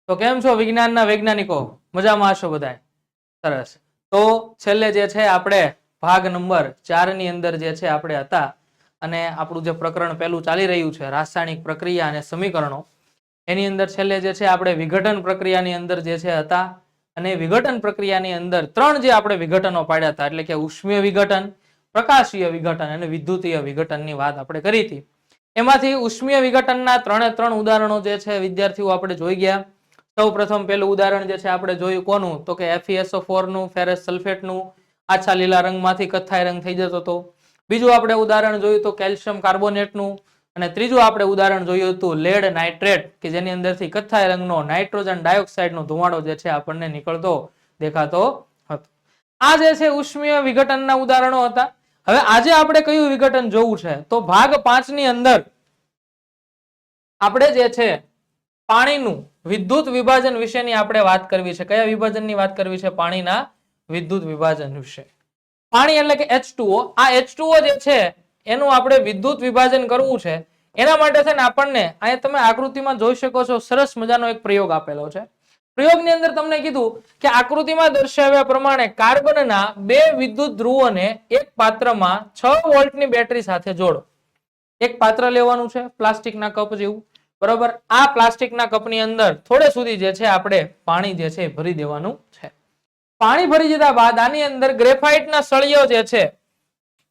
તો કેમ છો વિજ્ઞાનના વૈજ્ઞાનિકો? મજામાં હશો બધાય? સરસ. તો છેલ્લે જે છે આપણે ભાગ નંબર 4 ની અંદર જે છે આપણે હતા અને આપણું જે પ્રકરણ પહેલું ચાલી રહ્યું છે રાસાયણિક પ્રક્રિયા અને સમીકરણો, એની અંદર છેલ્લે જે છે આપણે વિઘટન પ્રક્રિયાની અંદર જે છે હતા અને વિઘટન પ્રક્રિયાની અંદર 3 જે આપણે વિઘટનો પાડ્યા હતા, એટલે કે ઉષ્મીય વિઘટન, પ્રકાશીય વિઘટન અને વિદ્યુતીય વિઘટનની વાત આપણે કરી હતી. એમાંથી ઉષ્મીય વિઘટનના 3 ઉદાહરણો જે છે વિદ્યાર્થીઓ આપણે જોઈ ગયા. સૌ પ્રથમ પેલું ઉદાહરણ જે છે આપણે જોયું કોનું, તો કે FeSO4 નું, ફેરસ સલ્ફેટ નું, આછા લીલા રંગમાંથી કથ્થાઈ રંગ થઈ જતો હતો. બીજું આપણે ઉદાહરણ જોયું તો કેલ્શિયમ કાર્બોનેટ નું, અને ત્રીજું આપણે ઉદાહરણ જોયું હતું લેડ નાઇટ્રેટ, કે જેની અંદરથી કથ્થાઈ રંગનો નાઇટ્રોજન ડાયોક્સાઇડ નો ધુમાડો જે છે આપણને નીકળતો દેખાતો હતો. આ જે છે ઉષ્મીય વિઘટનના ઉદાહરણો હતા. હવે આજે આપણે કયું વિઘટન જોવું છે, તો ભાગ 5 ની અંદર આપણે જે છે પાણીનું વિદ્યુત વિભાજન વિશેની આપણે વાત કરવી છે. કયા વિભાજનની વાત કરવી છે? પાણીના વિદ્યુત વિભાજન વિશે. પાણી એટલે કે H2O. આ H2O જે છે એનું આપણે વિદ્યુત વિભાજન કરવું છે. એના માટે છે ને આપણને અહીંયા તમે આકૃતિમાં જોઈ શકો છો, સરસ મજાનો એક પ્રયોગ આપેલો છે. પ્રયોગની અંદર તમને કીધું કે આકૃતિમાં દર્શાવ્યા પ્રમાણે કાર્બનના 2 વિદ્યુત ધ્રુવોને એક પાત્રમાં 6 વોલ્ટની બેટરી સાથે જોડો. એક પાત્ર લેવાનું છે પ્લાસ્ટિકના કપ જેવું, બરોબર. આ પ્લાસ્ટિકના કપની અંદર થોડે સુધી જે છે આપણે પાણી જે છે ભરી દેવાનું છે. પાણી ભરી દીધા બાદ આની અંદર ગ્રેફાઇટના સળિયો જે છે,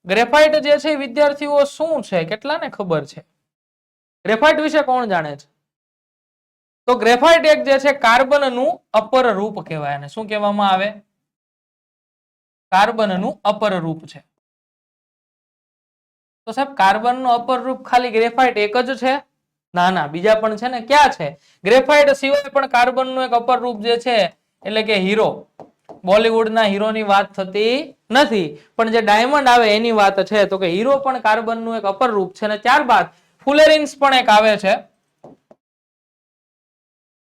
ગ્રેફાઇટ જે છે વિદ્યાર્થીઓ શું છે, કેટલાને ખબર છે? ગ્રેફાઇટ વિશે કોણ જાણે છે? તો ગ્રેફાઇટ એક જે છે કાર્બનનું અપર રૂપ કહેવાય. અને શું કહેવામાં આવે? કાર્બનનું અપર રૂપ છે. તો સાહેબ કાર્બનનું અપર રૂપ ખાલી ગ્રેફાઇટ એક જ છે? ના ના, બીજા પણ છે ને. ક્યાં છે? ગ્રેફાઇટ સિવાય પણ કાર્બનનું એક અપર રૂપ જે છે, એટલે કે હીરો. બોલિવૂડના હીરોની વાત થતી નથી, પણ જે ડાયમંડ આવે એની વાત છે. તો કે હીરો પણ કાર્બનનું એક અપર રૂપ છે. અને ત્યારબાદ ફુલેરિન્સ પણ એક આવે છે,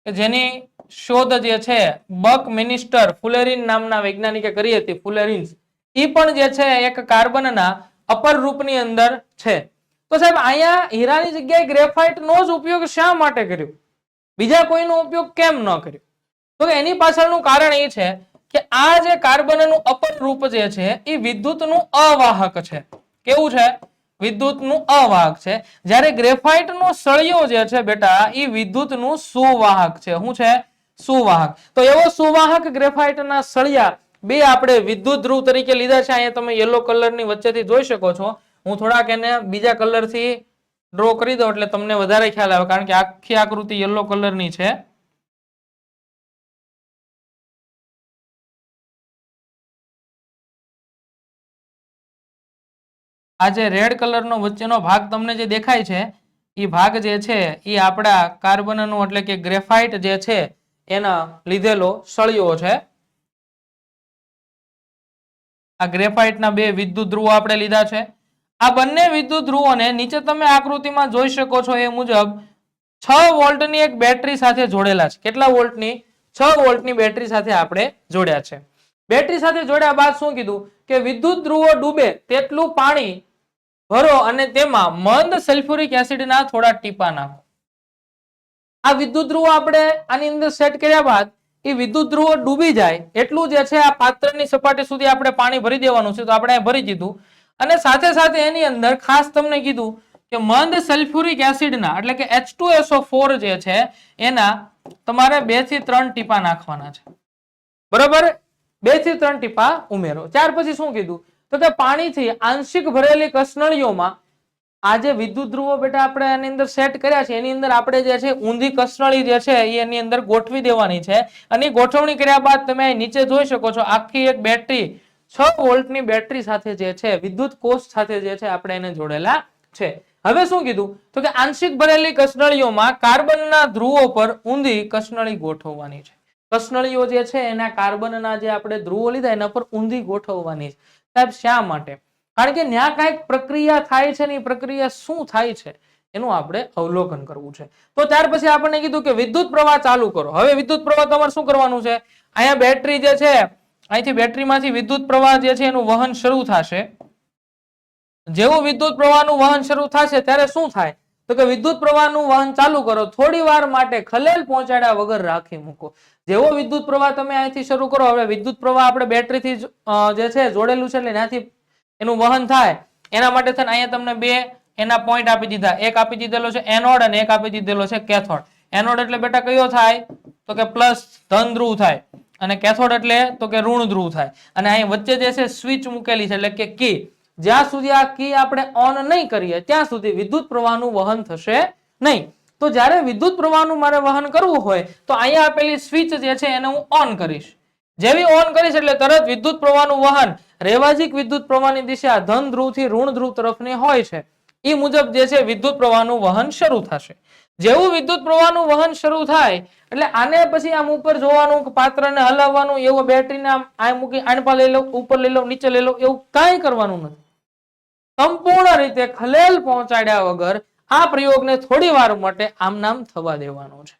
કે જેની શોધ જે છે બક મિનિસ્ટર ફુલેરિન નામના વૈજ્ઞાનિકે કરી હતી. ફુલેરિન્સ ઈ પણ જે છે એક કાર્બનના અપર રૂપની અંદર છે. તો સાહેબ અહીંયા હીરાની જગ્યાએ ગ્રેફાઇટ નો જ ઉપયોગ શા માટે કર્યો? બીજા કોઈનો ઉપયોગ કેમ ન કર્યો? તો એની પાછળનું કારણ એ છે કે આ જે કાર્બનનું અપર રૂપ જે છે એ વિદ્યુતનું અવાહક છે. કેવું છે? વિદ્યુતનું અવાહક છે. જ્યારે ગ્રેફાઇટનો સળિયો જે છે બેટા એ વિદ્યુતનું સુવાહક છે. શું છે? સુવાહક. તો એવો સુવાહક ગ્રેફાઇટના સળિયા બે આપણે વિદ્યુત ધ્રુવ તરીકે લીધા છે. અહીંયા તમે યલો કલરની વચ્ચેથી જોઈ શકો છો. હું થોડાક એને બીજા કલરથી ડ્રો કરી દઉં એટલે તમને વધારે ખ્યાલ આવે, કારણ કે આખી આકૃતિ યલો કલરની છે. આ જે રેડ કલરનો વચ્ચેનો ભાગ તમને જે દેખાય છે એ ભાગ જે છે એ આપણા કાર્બનનું એટલે કે ગ્રેફાઇટ જે છે એના લીધેલો સળિયો છે. આ ગ્રેફાઇટના 2 વિદ્યુત ધ્રુવો આપણે લીધા છે. આ બંને વિદ્યુત ધ્રુવોને નીચે તમે આકૃતિમાં જોઈ શકો છો એ મુજબ 6 વોલ્ટની એક બેટરી સાથે જોડેલા છે. કેટલા વોલ્ટની? 6 વોલ્ટની બેટરી સાથે આપણે જોડ્યા છે. બેટરી સાથે જોડ્યા બાદ શું કીધું કે વિદ્યુત ધ્રુવો ડૂબે તેટલું પાણી ભરો અને તેમાં મંદ સલ્ફ્યુરિક એસિડના થોડા ટીપા નાખો. આ વિદ્યુત ધ્રુવો આપણે આની અંદર સેટ કર્યા બાદ એ વિદ્યુત ધ્રુવો ડૂબી જાય એટલું જે છે આ પાત્રની સપાટી સુધી આપણે પાણી ભરી દેવાનું છે. તો આપણે ભરી દીધું. અને સાથે સાથે એની અંદર ખાસ તમને કીધું કે મંદ સલ્ફ્યુરિક એસિડના એટલે કે H2SO4 જે છે એના તમારે 2 થી 3 ટીપા નાખવાના છે. બરોબર? 2 થી 3 ટીપા ઉમેરો. ત્યાર પછી શું કીધું તો કે પાણીથી આંશિક ભરેલી કસનળીઓમાં આ જે વિદ્યુત ધ્રુવો બેટા આપણે આની અંદર સેટ કર્યા છે એની અંદર આપણે જે છે ઊંધી કસનળી જે છે એની અંદર ગોઠવી દેવાની છે. અને ગોઠવણી કર્યા બાદ તમે નીચે જોઈ શકો છો આખી એક બેટરી 6 વોલ્ટની બેટરી સાથે જે છે વિદ્યુત કોષ સાથે જે છે આપણે એને જોડેલા છે. હવે શું કીધું તો કે આંશિક ભરેલી કસનળીઓમાં કાર્બનના ધ્રુવો પર ઊંધી કસનળી ગોઠવવાની છે. કસનળીઓ જે છે એના કાર્બનના જે આપણે ધ્રુવો લીધા એના પર ઊંધી ગોઠવવાની છે. સાહેબ શા માટે? કારણ કે ત્યાં કઈક પ્રક્રિયા થાય છે ને એ પ્રક્રિયા શું થાય છે એનું આપણે અવલોકન કરવું છે. તો ત્યાર પછી આપણને કીધું કે વિદ્યુત પ્રવાહ ચાલુ કરો. હવે વિદ્યુત પ્રવાહ તમારે શું કરવાનું છે? અહીંયા બેટરી જે છે અહીંથી બેટરીમાંથી વિદ્યુત પ્રવાહ જે છે એનું વહન શરૂ થશે. જેવું વિદ્યુત પ્રવાહનું વહન શરૂ થશે ત્યારે શું થાય તો કે વિદ્યુત પ્રવાહનું વહન ચાલુ કરો, થોડી વાર માટે ખલેલ પહોંચાડ્યા વગર રાખી મૂકો. જેવો વિદ્યુત પ્રવાહ તમે અહીંથી શરૂ કરો, હવે વિદ્યુત પ્રવાહ આપણે બેટરીથી જે છે જોડેલું છે એટલે ત્યાંથી એનું વહન થાય એના માટે થઈને અહીંયા તમને બે એના પોઈન્ટ આપી દીધા. એક આપી દીધેલો છે એનોડ અને એક આપી દીધેલો છે કેથોડ. એનોડ એટલે બેટા કયો થાય તો કે પ્લસ ધન ધ્રુવ થાય અને કેથોડ એટલે તો કે ઋણ ધ્રુવ થાય. અને અહીં વચ્ચે જે છે સ્વિચ મૂકેલી છે એટલે કે કી. જ્યાં સુધી આ કી આપણે ઓન નહીં કરીએ ત્યાં સુધી વિદ્યુત પ્રવાહનું વહન થશે નહીં. તો જ્યારે વિદ્યુત પ્રવાહનું મારે વહન કરવું હોય તો અહીંયા આપેલી સ્વિચ જે છે એને હું ઓન કરીશ. જેવી ઓન કરીશ એટલે તરત વિદ્યુત પ્રવાહનું વહન રેવાજીક વિદ્યુત પ્રવાહની દિશા ધન ધ્રુવ થી ઋણ ધ્રુવ તરફની હોય છે. એ મુજબ જે છે વિદ્યુત પ્રવાહનું વહન શરૂ થશે. જેવું વિદ્યુત પ્રવાહનું વહન શરૂ થાય એટલે આને પછી આમ ઉપર જોવાનું, પાત્રને હલાવવાનું, એવું બેટરીને આમ મૂકી આણપા લઈ લો, ઉપર લઈ લો, નીચે લઈ લો, એવું કાંઈ કરવાનું નથી. સંપૂર્ણ રીતે ખલેલ પહોંચાડ્યા વગર આ પ્રયોગને થોડી વાર માટે આમ નામ થવા દેવાનો છે.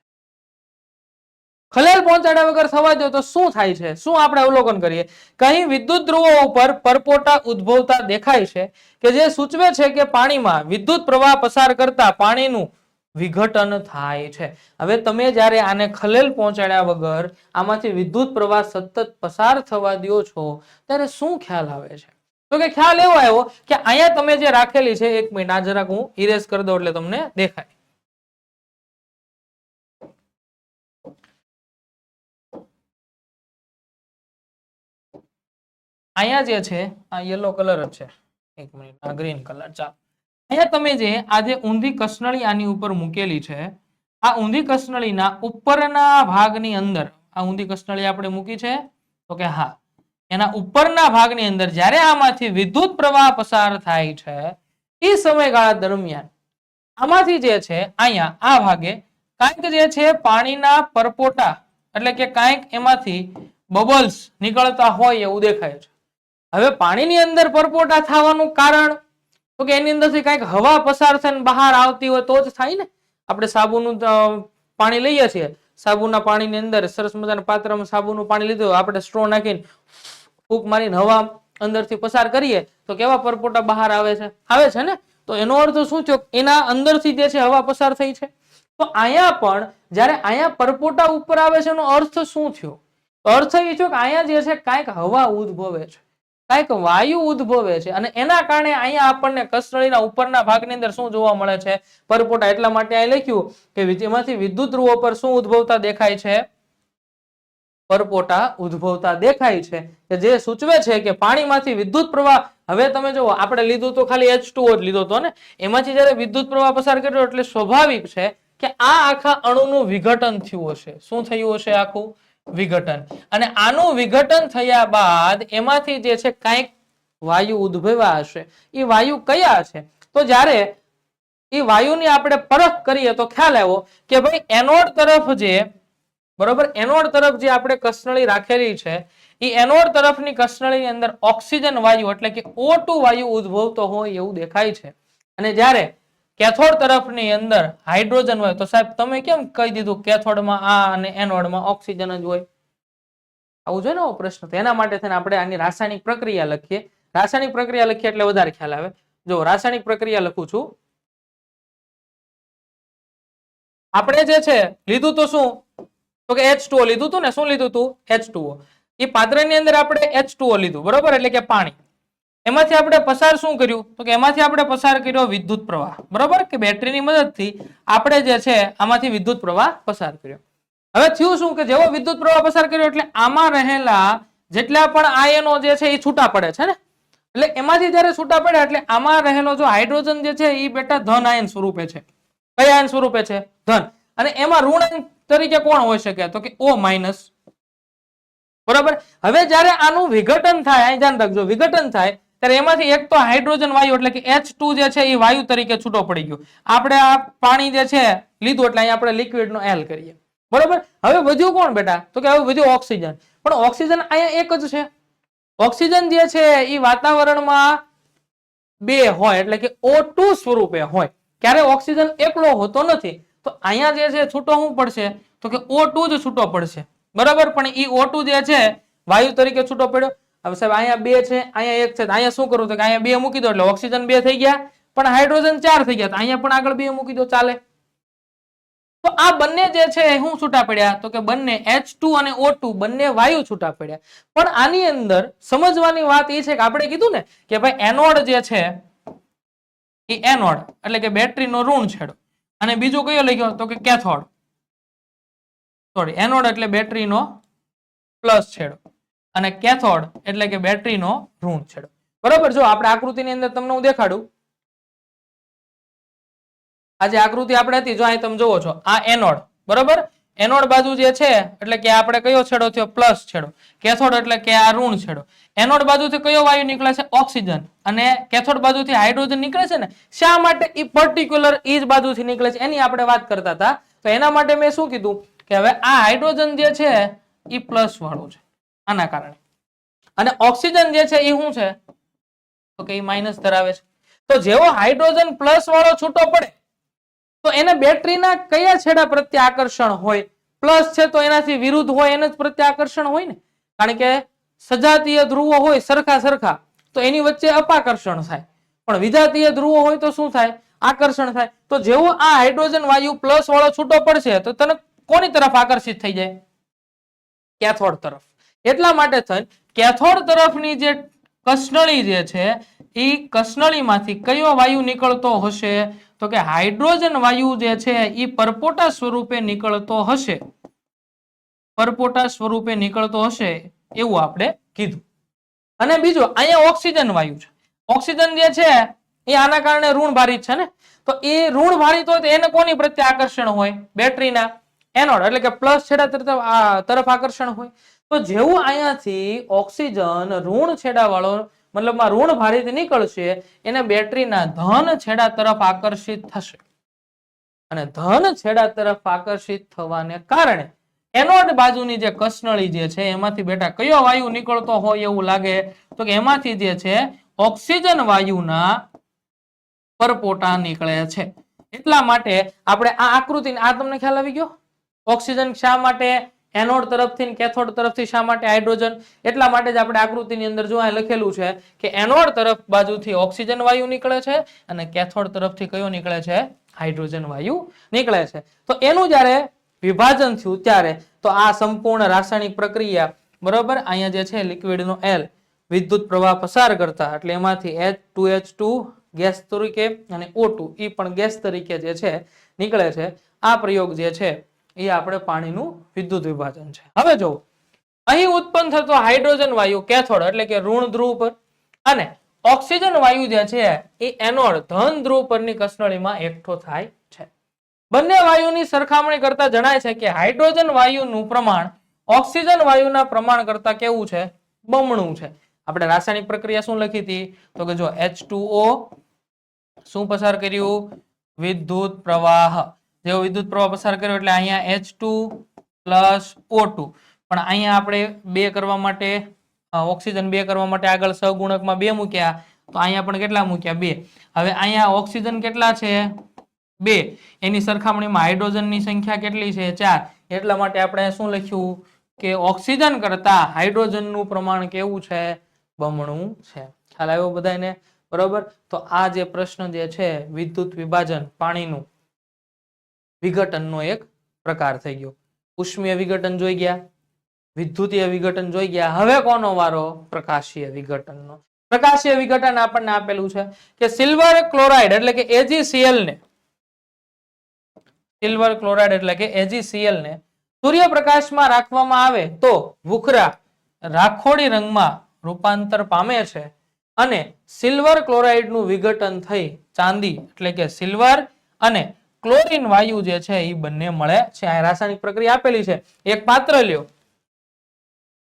ખલેલ પહોંચાડ્યા વગર થવા દો તો શું થાય છે, શું આપણે અવલોકન કરીએ. કहीं વિદ્યુત ધ્રુવો ઉપર પરપોટા ઉદ્ભવતા દેખાય છે કે જે સૂચવે છે કે પાણીમાં વિદ્યુત પ્રવાહ પસાર કરતા પાણીનું વિઘટન થાય છે. હવે તમે જ્યારે આને ખલેલ પહોંચાડ્યા વગર આમાંથી વિદ્યુત પ્રવાહ સતત પસાર થવા દો છો ત્યારે શું ખ્યાલ આવે છે? તો કે ખ્યાલ એવો આવ્યો કે અહીંયા તમે જે રાખેલી છે, એક મિનિટ આ જરાક હું ઇરેઝ કરી દઉં એટલે તમને દેખાય. અહીંયા જે છે આ યલો કલર જ છે, એક મિનિટ આ ગ્રીન કલર. ચાલો અહીંયા તમે જે આ જે ઊંધી કસનળી આની ઉપર મૂકેલી છે, આ ઊંધી કસનળીના ઉપરના ભાગની અંદર આ ઊંધી કસનળી આપણે મૂકી છે તો કે હા, એના ઉપરના ભાગની અંદર જ્યારે આમાંથી વિદ્યુત પ્રવાહ પસાર થાય છે એ સમયગાળા દરમિયાન આમાંથી જે છે અહીંયા આ ભાગે કાંઈક જે છે પાણીના પરપોટા એટલે કે કાંઈક એમાંથી બબલ્સ નીકળતા હોય એવું દેખાય છે. હવે પાણીની અંદર પરપોટા થવાનું કારણ તો કે એની અંદરથી કાંઈક હવા પસાર થઈને બહાર આવતી હોય તો જ થાય ને. આપણે સાબુનું પાણી લઈએ છીએ, સાબુના પાણીની અંદર સરસ મજાના પાત્રમાં સાબુનું પાણી લીધું, આપણે સ્ટ્રો નાખીને ફૂંક મારીને હવા અંદરથી પસાર કરીએ તો કેવા પરપોટા બહાર આવે છે ને. તો એનો અર્થ શું થયો? એના અંદરથી જે છે હવા પસાર થઈ છે. તો અહીંયા પણ જ્યારે અહીંયા પરપોટા ઉપર આવે છે એનો અર્થ શું થયો? અર્થ એ થયો કે અહીંયા જે છે કાંઈક હવા ઉદ્ભવે છે, કાંઈક વાયુ ઉદ્ભવે છે અને એના કારણે અહીંયા આપણને કસનળીના ઉપરના ભાગની અંદર શું જોવા મળે છે? પરપોટા. એટલા માટે અહીં લખ્યું કે એમાંથી વિદ્યુત ધ્રુવો પર શું ઉદ્ભવતા દેખાય છે? પરપોટા ઉદ્ભવતા દેખાય છે, કે જે સૂચવે છે કે પાણીમાંથી વિદ્યુત પ્રવાહ. હવે તમે જુઓ, આપણે લીધું તો ખાલી H2O જ લીધો હતો ને, એમાંથી જ્યારે વિદ્યુત પ્રવાહ પસાર કર્યો એટલે સ્વાભાવિક છે કે આ આખા અણુનું વિઘટન થયું હશે. શું થયું હશે? આખું વિઘટન. અને આનું વિઘટન થયા બાદ એમાંથી જે છે કાંઈક વાયુ ઉદ્ભવ્યા હશે. એ વાયુ કયા છે? તો જ્યારે એ વાયુની આપણે પરખ કરીએ તો ખ્યાલ આવ્યો કે ભાઈ એનોડ તરફ જે બરોબર, એનોડ તરફ જે આપણે કસનળી રાખેલી છે એ એનોડ તરફની કસનળીની અંદર ઓક્સિજન વાયુ એટલે કે O2 વાયુ ઉદ્ભવતો હોય એવું દેખાય છે. અને જ્યારે કેથોડ તરફની અંદર હાઇડ્રોજન હોય તો સાહેબ તમે કેમ કહી દીધું કેથોડમાં આ અને એનોડમાં ઓક્સિજન જ હોય? આવું જોઈએ ને પ્રશ્ન. તો એના માટે થઈને આપણે આની રાસાયણિક પ્રક્રિયા લખીએ. રાસાયણિક પ્રક્રિયા લખીએ એટલે વધારે ખ્યાલ આવે. જો રાસાયણિક પ્રક્રિયા લખું છું, આપણે જે છે લીધું તો શું તો કે H2O લીધું હતું ને. શું લીધું હતું? H2O. એ પાત્રની અંદર આપણે H2O લીધું, બરોબર, એટલે કે પાણી. એમાંથી આપણે પસાર શું કર્યું તો કે એમાંથી આપણે પસાર કર્યો વિદ્યુત પ્રવાહ, બરોબર, કે બેટરીની મદદથી આપણે જે છે આમાંથી વિદ્યુત પ્રવાહ પસાર કર્યો. હવે થયું શું કે જેવો વિદ્યુત પ્રવાહ પસાર કર્યો એટલે આમાં રહેલા જેટલા પણ આયનો જે છે એ છૂટા પડે છે ને. એટલે એમાંથી જ્યારે છૂટા પડ્યા એટલે આમાં રહેલો જો હાઇડ્રોજન જે છે એ બેટા ધન આયન સ્વરૂપે છે. કયા આયન સ્વરૂપે છે? ધન. અને એમાં ઋણ આયન તરીકે કોણ હોઈ શકે તો કે O-, બરાબર. હવે જ્યારે આનું વિઘટન થાય, અહીં ધ્યાન રાખજો, વિઘટન થાય ત્યારે એમાંથી એક તો હાઇડ્રોજન વાયુ એટલે કે H2 જે છે એ વાયુ તરીકે છૂટો પડી ગયો. આપણે આ પાણી જે છે લીધું એટલે અહીં આપણે લિક્વિડ નો L કરીએ, બરોબર. હવે વધ્યું કોણ બેટા તો કે હવે વધ્યું ઓક્સિજન. પણ ઓક્સિજન અહીંયા એક જ છે. ઓક્સિજન જે છે એ વાતાવરણમાં બે હોય એટલે કે O2 સ્વરૂપે હોય. ક્યારે ઓક્સિજન એકલો હોતો નથી. તો અહીંયા જે છે છૂટો શું પડશે તો કે O2 જ છૂટો પડશે, બરાબર. પણ એ O2 જે છે વાયુ તરીકે છૂટો પડ્યો. હવે સાહેબ અહીંયા બે છે, અહીંયા એક છે, અહીંયા શું કરું તો કે અહીંયા બે મૂકી દો એટલે ઓક્સિજન બે થઈ ગયા. પણ હાઇડ્રોજન 4 થઈ ગયા, તો અહીંયા પણ આગળ 2 મૂકી દો ચાલે. તો આ બંને જે છે એ શું છૂટા પડ્યા, તો કે બંને H2 અને O2 બંને વાયુ છૂટા પડ્યા. પણ આની અંદર સમજવાની વાત એ છે કે આપણે કીધું ને કે ભાઈ એનોડ જે છે એ એનોડ એટલે કે બેટરીનો ઋણ છેડો, અને બીજો કયો લખ્યો તો કે કેથોડ, સોરી એનોડ એટલે બેટરીનો પ્લસ છેડો અને કેથોડ એટલે કે બેટરીનો ઋણ છેડો. બરોબર. જો આપણે આકૃતિની અંદર તમને હું દેખાડું, આ જે આકૃતિ આપણે હતી જો અહીં તમે જોવો છો, આ એનોડ, બરોબર. એનોડ બાજુ જે છે એટલે કે આપણે કયો છેડો થયો, પ્લસ છેડો. કેથોડ એટલે કે આ ઋણ છેડો. એનોડ બાજુથી કયો વાયુ નીકળે છે, ઓક્સિજન, અને કેથોડ બાજુથી હાઇડ્રોજન નીકળે છે ને. શા માટે એ પર્ટિક્યુલર ઈ જ બાજુથી નીકળે છે એની આપણે વાત કરતા હતા. તો એના માટે મેં શું કીધું કે હવે આ હાઇડ્રોજન જે છે એ પ્લસ વાળું છે આના કારણે, અને ઓક્સિજન જે છે એ શું છે તો કે એ માઇનસ ધરાવે છે. તો જેવો હાઇડ્રોજન પ્લસ વાળો છૂટો પડે તો એને બેટરીના કયા છેડા પ્રત્યે આકર્ષણ હોય, પ્લસ છે તો એનાથી વિરુદ્ધ હોય એને જ પ્રત્યે આકર્ષણ હોય ને, કારણ કે સજાતીય ધ્રુવો હોય સરખા સરખા તો એની વચ્ચે અપાકર્ષણ થાય, પણ વિજાતીય ધ્રુવો હોય તો શું થાય, આકર્ષણ થાય. તો જેવો આ હાઇડ્રોજન વાયુ પ્લસ વાળો છૂટો પડશે તો તને કોની તરફ આકર્ષિત થઈ જાય, કેથોડ તરફ. એટલા માટે થઈને કેથોડ તરફની જે કસનળી જે છે એ કસનળીમાંથી કયો વાયુ નીકળતો હશે તો કે હાઇડ્રોજન વાયુ જે છે એ પરપોટા સ્વરૂપે નીકળતો હશે, પરપોટા સ્વરૂપે નીકળતો હશે એવું આપણે કીધું. અને બીજું અહીંયા ઓક્સિજન વાયુ છે, ઓક્સિજન જે છે એ આના કારણે ઋણ ભારિત છે ને, તો એ ઋણ ભારિત હોય તો એને કોની પ્રત્યે આકર્ષણ હોય, બેટરીના એનોડ એટલે કે પ્લસ છેડા તરફ આકર્ષણ હોય. તો જેવું અહીંયાથી ઓક્સિજન ઋણ છેડા વાળો મતલબમાં ઋણ ભારિત નીકળશે એને બેટરીના ધન છેડા તરફ આકર્ષિત થશે, અને ધન છેડા તરફ આકર્ષિત થવાને કારણે એનોડ બાજુની જે કસનળી જે છે એમાંથી બેટા કયો વાયુ નીકળતો હોય એવું લાગે તો કે એમાંથી જે છે ઓક્સિજન વાયુના પરપોટા નીકળે છે. એટલા માટે આપણે આ આકૃતિ, આ તમને ખ્યાલ આવી ગયો, ઓક્સિજન શા માટે એનોડ તરફથી કેથોડ તરફથી શા માટે હાઇડ્રોજન, એટલા માટે જ આપણે આકૃતિની અંદર જો આ લખેલું છે કે એનોડ તરફ બાજુથી ઓક્સિજન વાયુ નીકળે છે અને કેથોડ તરફથી કયો નીકળે છે, હાઇડ્રોજન વાયુ નીકળે છે. તો એનું જ્યારે વિભાજન થયું ત્યારે તો આ સંપૂર્ણ રાસાયણિક પ્રક્રિયા, બરોબર, અહીંયા જે છે લિક્વિડનો L વિદ્યુત પ્રવાહ પસાર કરતા એટલે એમાંથી H2H2 ગેસ તરીકે અને O2 એ પણ ગેસ તરીકે જે છે નીકળે છે. આ પ્રયોગ જે છે એ આપણે પાણીનું વિદ્યુત વિભાજન છે. હવે જો અહીં ઉત્પન્ન થતો હાઇડ્રોજન વાયુ કેથોડ એટલે કે ઋણ ધ્રુવ પર, અને ઓક્સિજન વાયુ જે છે એ એનોડ ધન ધ્રુવ પરની કસનળીમાં એકઠો થાય છે. બંને વાયુની સરખામણી કરતા જણાય છે કે હાઇડ્રોજન વાયુનું પ્રમાણ ઓક્સિજન વાયુના પ્રમાણ કરતા કેવું છે, બમણું છે. આપણે રાસાયણિક પ્રક્રિયા શું લખી હતી તો કે જો H2O શું પસાર કર્યું, વિદ્યુત પ્રવાહ. જેવો વિદ્યુત પ્રવાહ પસાર કર્યો એટલે અહીંયા H2 O2, પણ અહીંયા આપણે 2 કરવા માટે ઓક્સિજન 2 કરવા માટે આગળ સહગુણકમાં 2 મૂક્યા તો અહીંયા પણ કેટલા મૂક્યા, 2. હવે અહીંયા ઓક્સિજન કેટલા છે, 2, એની સરખામણીમાં હાઇડ્રોજનની સંખ્યા કેટલી છે, 4. એટલા માટે આપણે શું લખ્યું કે ઓક્સિજન કરતા હાઇડ્રોજનનું પ્રમાણ કેવું છે, બમણું છે. ખ્યાલ આવ્યો બધાને, બરોબર. તો આ જે પ્રશ્ન જે છે વિદ્યુત વિભાજન પાણીનું વિઘટનનો એક પ્રકાર થઈ ગયો. ઉષ્મીય વિઘટન જોઈ ગયા, વિદ્યુતીય વિઘટન જોઈ ગયા. હવે કોનો વારો, પ્રકાશીય વિઘટનનો. પ્રકાશીય વિઘટન આપણને આપેલું છે કે સિલ્વર ક્લોરાઇડ એટલે કે AgCl ને, સિલ્વર ક્લોરાઇડ એટલે કે AgCl ને સૂર્યપ્રકાશમાં રાખવામાં આવે તો ભૂખરા રાખોડી રંગમાં રૂપાંતર પામે છે, અને સિલ્વર ક્લોરાઇડ નું વિઘટન થઈ ચાંદી એટલે કે સિલ્વર અને ક્લોરીન વાયુ જે છે એ બંને મળે છે. આ રાસાયણિક પ્રક્રિયા આપેલી છે. એક પાત્ર લ્યો,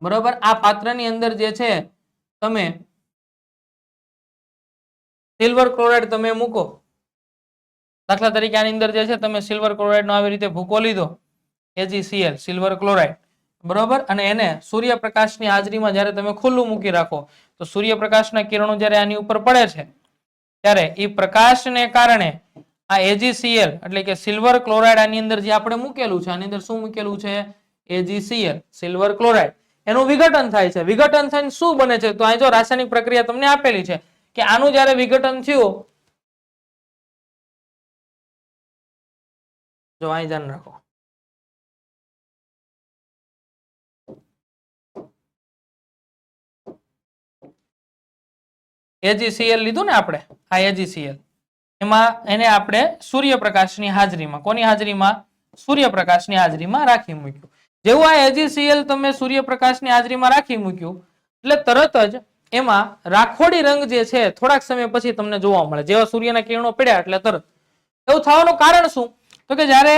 બરોબર. આ પાત્રની અંદર જે છે તમે સિલ્વર ક્લોરાઇડ તમે મૂકો, દાખલા તરીકે આની અંદર જે છે તમે સિલ્વર ક્લોરાઇડ નો આવી રીતે ભૂકો લીધો, AgCl સિલ્વર ક્લોરાઇડ, બરોબર, અને એને સૂર્યપ્રકાશની હાજરીમાં જ્યારે તમે ખુલ્લું મૂકી રાખો તો સૂર્યપ્રકાશના કિરણો જ્યારે આની ઉપર પડે છે ત્યારે એ પ્રકાશને કારણે આ AgCl એટલે કે સિલ્વર ક્લોરાઇડ આની અંદર જે આપણે મૂકેલું છે, આની અંદર શું મૂકેલું છે, AgCl સિલ્વર ક્લોરાઇડ, એનું વિઘટન થાય છે. વિઘટન થઈને શું બને છે તો અહીં જો રાસાયણિક પ્રક્રિયા તમને આપેલી છે કે આનું જ્યારે વિઘટન થયું જો અહીં ધ્યાન રાખો, AgCl લીધું ને આપણે, આ AgCl, એમાં એને આપણે સૂર્યપ્રકાશની હાજરીમાં, કોની હાજરીમાં? સૂર્યપ્રકાશની હાજરીમાં રાખી મૂક્યું. જેવું આ AgCl તમે સૂર્યપ્રકાશની હાજરીમાં રાખી મૂક્યું એટલે તરત જ એમાં રાખોડી રંગ જે છે થોડાક સમય પછી તમને જોવા મળે. જેવા સૂર્યના કિરણો પડ્યા એટલે તરત. એવું થવાનું કારણ શું? તો કે જ્યારે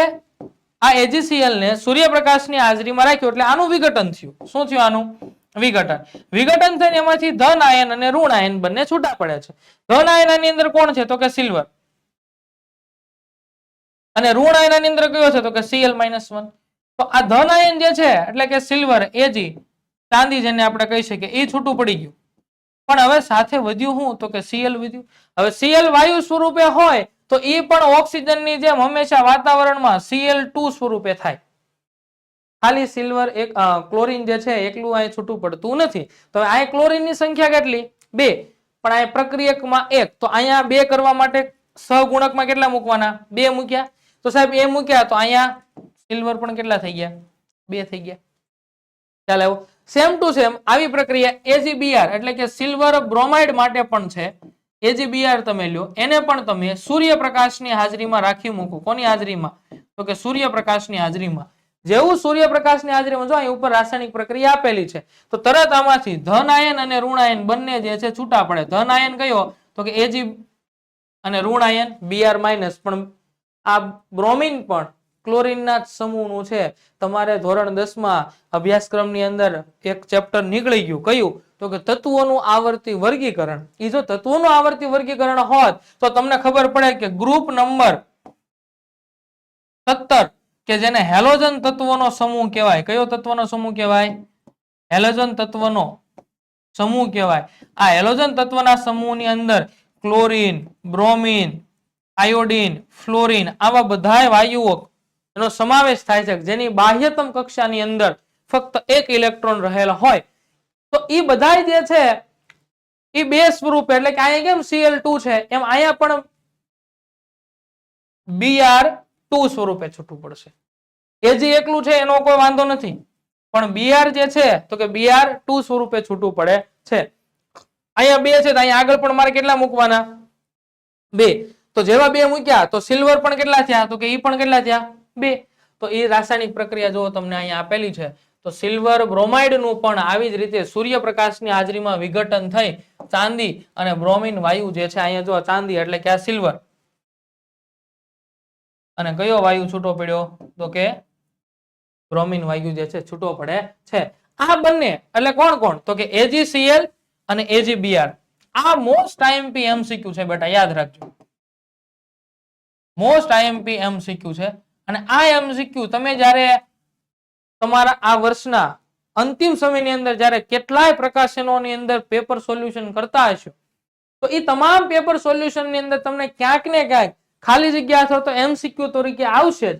આ AgCl ને સૂર્યપ્રકાશની હાજરીમાં રાખ્યું એટલે આનું વિઘટન થયું. શું થયું? આનું વિઘટન. વિઘટન થઈને એમાંથી ધન આયન અને ઋણ આયન બંને છૂટા પડે છે. ધન આયનની અંદર કોણ છે? તો કે સિલ્વર. અને ઋણ આયનની અંદર કયો છે? તો કે Cl-1. તો આ ધન આયન જે છે એટલે કે સિલ્વર, Ag, ચાંદી જેને આપણે કહી શકીએ, એ છૂટું પડી ગયું. પણ હવે સાથે વધ્યું શું? તો કે Cl વધ્યું. હવે Cl વાયુ સ્વરૂપે હોય તો એ પણ ઓક્સિજનની જેમ હંમેશા વાતાવરણમાં Cl2 સ્વરૂપે થાય. ખાલી સિલ્વર એક ક્લોરીન જે છે એકલું અહીં છૂટું પડતું નથી. તો અહીં ક્લોરીનની સંખ્યા કેટલી? 2. પણ અહીં પ્રક્રિયકમાં 1. તો અહીંયા 2 કરવા માટે સહગુણકમાં કેટલા મૂકવાના? 2 મૂક્યા. તો સાહેબ એ મૂક્યા તો અહીંયા સિલ્વર પણ કેટલા થઈ ગયા? 2 થઈ ગયા. ચાલ આવો સેમ ટુ સેમ આવી પ્રક્રિયા AgBr એટલે કે સિલ્વર બ્રોમાઇડ માટે પણ છે. AgBr તમે લ્યો, એને પણ તમે સૂર્યપ્રકાશની હાજરીમાં રાખી મૂકો. કોની હાજરીમાં? તો કે સૂર્યપ્રકાશની હાજરીમાં. જેવું સૂર્યપ્રકાશની હાજરીમાં જો અહીં ઉપર રાસાયણિક પ્રક્રિયા આપેલી છે તો તરત આમાંથી ધન આયન અને ઋણ આયન બંને જે છે છૂટા પડે. ધન આયન કયો? તો કે Ag અને ઋણ આયન Br-. પણ આ બ્રોમિન પણ ક્લોરીનના સમૂહનું છે. તમારે ધોરણ 10 માં અભ્યાસક્રમની અંદર એક ચેપ્ટર નીકળી ગયું. કયું? તો કે તત્વોનું આવર્તી વર્ગીકરણ. એ જો તત્વોનું આવર્તી વર્ગીકરણ હોત તો તમને ખબર પડે કે ગ્રુપ નંબર 17 કે જેને હેલોજન તત્વોનો સમૂહ કહેવાય. કયો તત્વનો સમૂહ કહેવાય? હેલોજન તત્વનો સમૂહ કહેવાય. આ હેલોજન તત્વના સમૂહની અંદર ક્લોરીન, બ્રોમિન, આયોડીન, ફ્લોરિન આવા બધા વાયુઓ એનો સમાવેશ થાય છે. જેની બાહ્યતમ કક્ષાની અંદર ફક્ત 1 ઇલેક્ટ્રોન રહેલા હોય. તો એ બધા જે છે એ 2 સ્વરૂપે એટલે કે અહીંયા કેમ Cl2 છે એમ અહીંયા પણ Br2 સ્વરૂપે છૂટું પડશે. Ag એકલું છે એનો કોઈ વાંધો નથી, પણ Br જે છે તો કે Br2 સ્વરૂપે છૂટું પડે છે. અહીંયા 2 છે તો અહીંયા આગળ પણ મારે કેટલા મૂકવાના? 2. તો જેવા 2 મૂક્યા તો સિલ્વર પણ કેટલા થયા? તો કે એ પણ કેટલા થયા? 2. તો એ રાસાયણિક પ્રક્રિયા જો તમને અહીંયા આપેલી છે તો સિલ્વર બ્રોમાઇડ નું પણ આવી જ રીતે સૂર્યપ્રકાશની હાજરીમાં વિઘટન થઈ ચાંદી અને બ્રોમિન વાયુ જે છે, અહીંયા જો ચાંદી એટલે કે આ સિલ્વર, અને કયો વાયુ છૂટો પડ્યો? તો કે બ્રોમિન વાયુ જે છે છૂટો પડે છે. આ બંને એટલે કોણ કોણ? તો કે AgCl અને AgBr. આ મોસ્ટ IMP MCQ છે બેટા, યાદ રાખજો. મોસ્ટ IMP MCQ છે. અને આ MCQ તમે જ્યારે તમારા આ વર્ષના અંતિમ સમયની અંદર જ્યારે કેટલાય પ્રકાશનોની અંદર પેપર સોલ્યુશન કરતા હશો તો એ તમામ પેપર સોલ્યુશનની અંદર તમને ક્યાંક ને ક્યાંક ખાલી જગ્યા અથવા તો MCQ તરીકે આવશે જ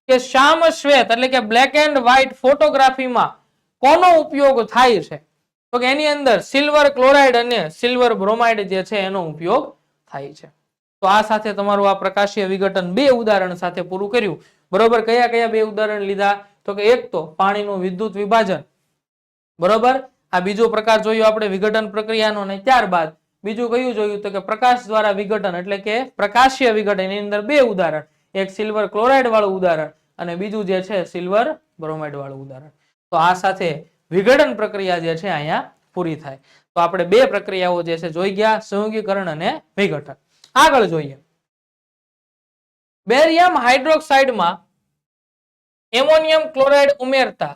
કે શ્યામ શ્વેત એટલે કે બ્લેક એન્ડ વ્હાઇટ ફોટોગ્રાફીમાં કોનો ઉપયોગ થાય છે? તો કે એની અંદર સિલ્વર ક્લોરાઇડ અને સિલ્વર બ્રોમાઇડ જે છે એનો ઉપયોગ થાય છે. તો આ સાથે તમારું આ પ્રકાશીય વિઘટન 2 ઉદાહરણ સાથે પૂરું કર્યું. બરોબર. કયા કયા 2 ઉદાહરણ લીધા? તો કે એક તો પાણીનું વિદ્યુત વિભાજન, બરોબર. આ બીજો પ્રકાર જોયો આપણે વિઘટન પ્રક્રિયાનો, અને ત્યારબાદ બીજું કયું જોયું? તો કે પ્રકાશ દ્વારા વિઘટન એટલે કે પ્રકાશીય વિઘટન. એની અંદર 2 ઉદાહરણ, એક સિલ્વર ક્લોરાઇડ વાળું ઉદાહરણ અને બીજું જે છે સિલ્વર બ્રોમાઇડ વાળું ઉદાહરણ. તો આ સાથે વિઘટન પ્રક્રિયા જે છે અહીંયા પૂરી થાય. તો આપણે 2 પ્રક્રિયાઓ જે છે જોઈ ગયા, સંયોગીકરણ અને વિઘટન. આગળ જોઈએ, બેરિયમ હાઇડ્રોક્સાઇડમાં એમોનિયમ ક્લોરાઇડ ઉમેરતા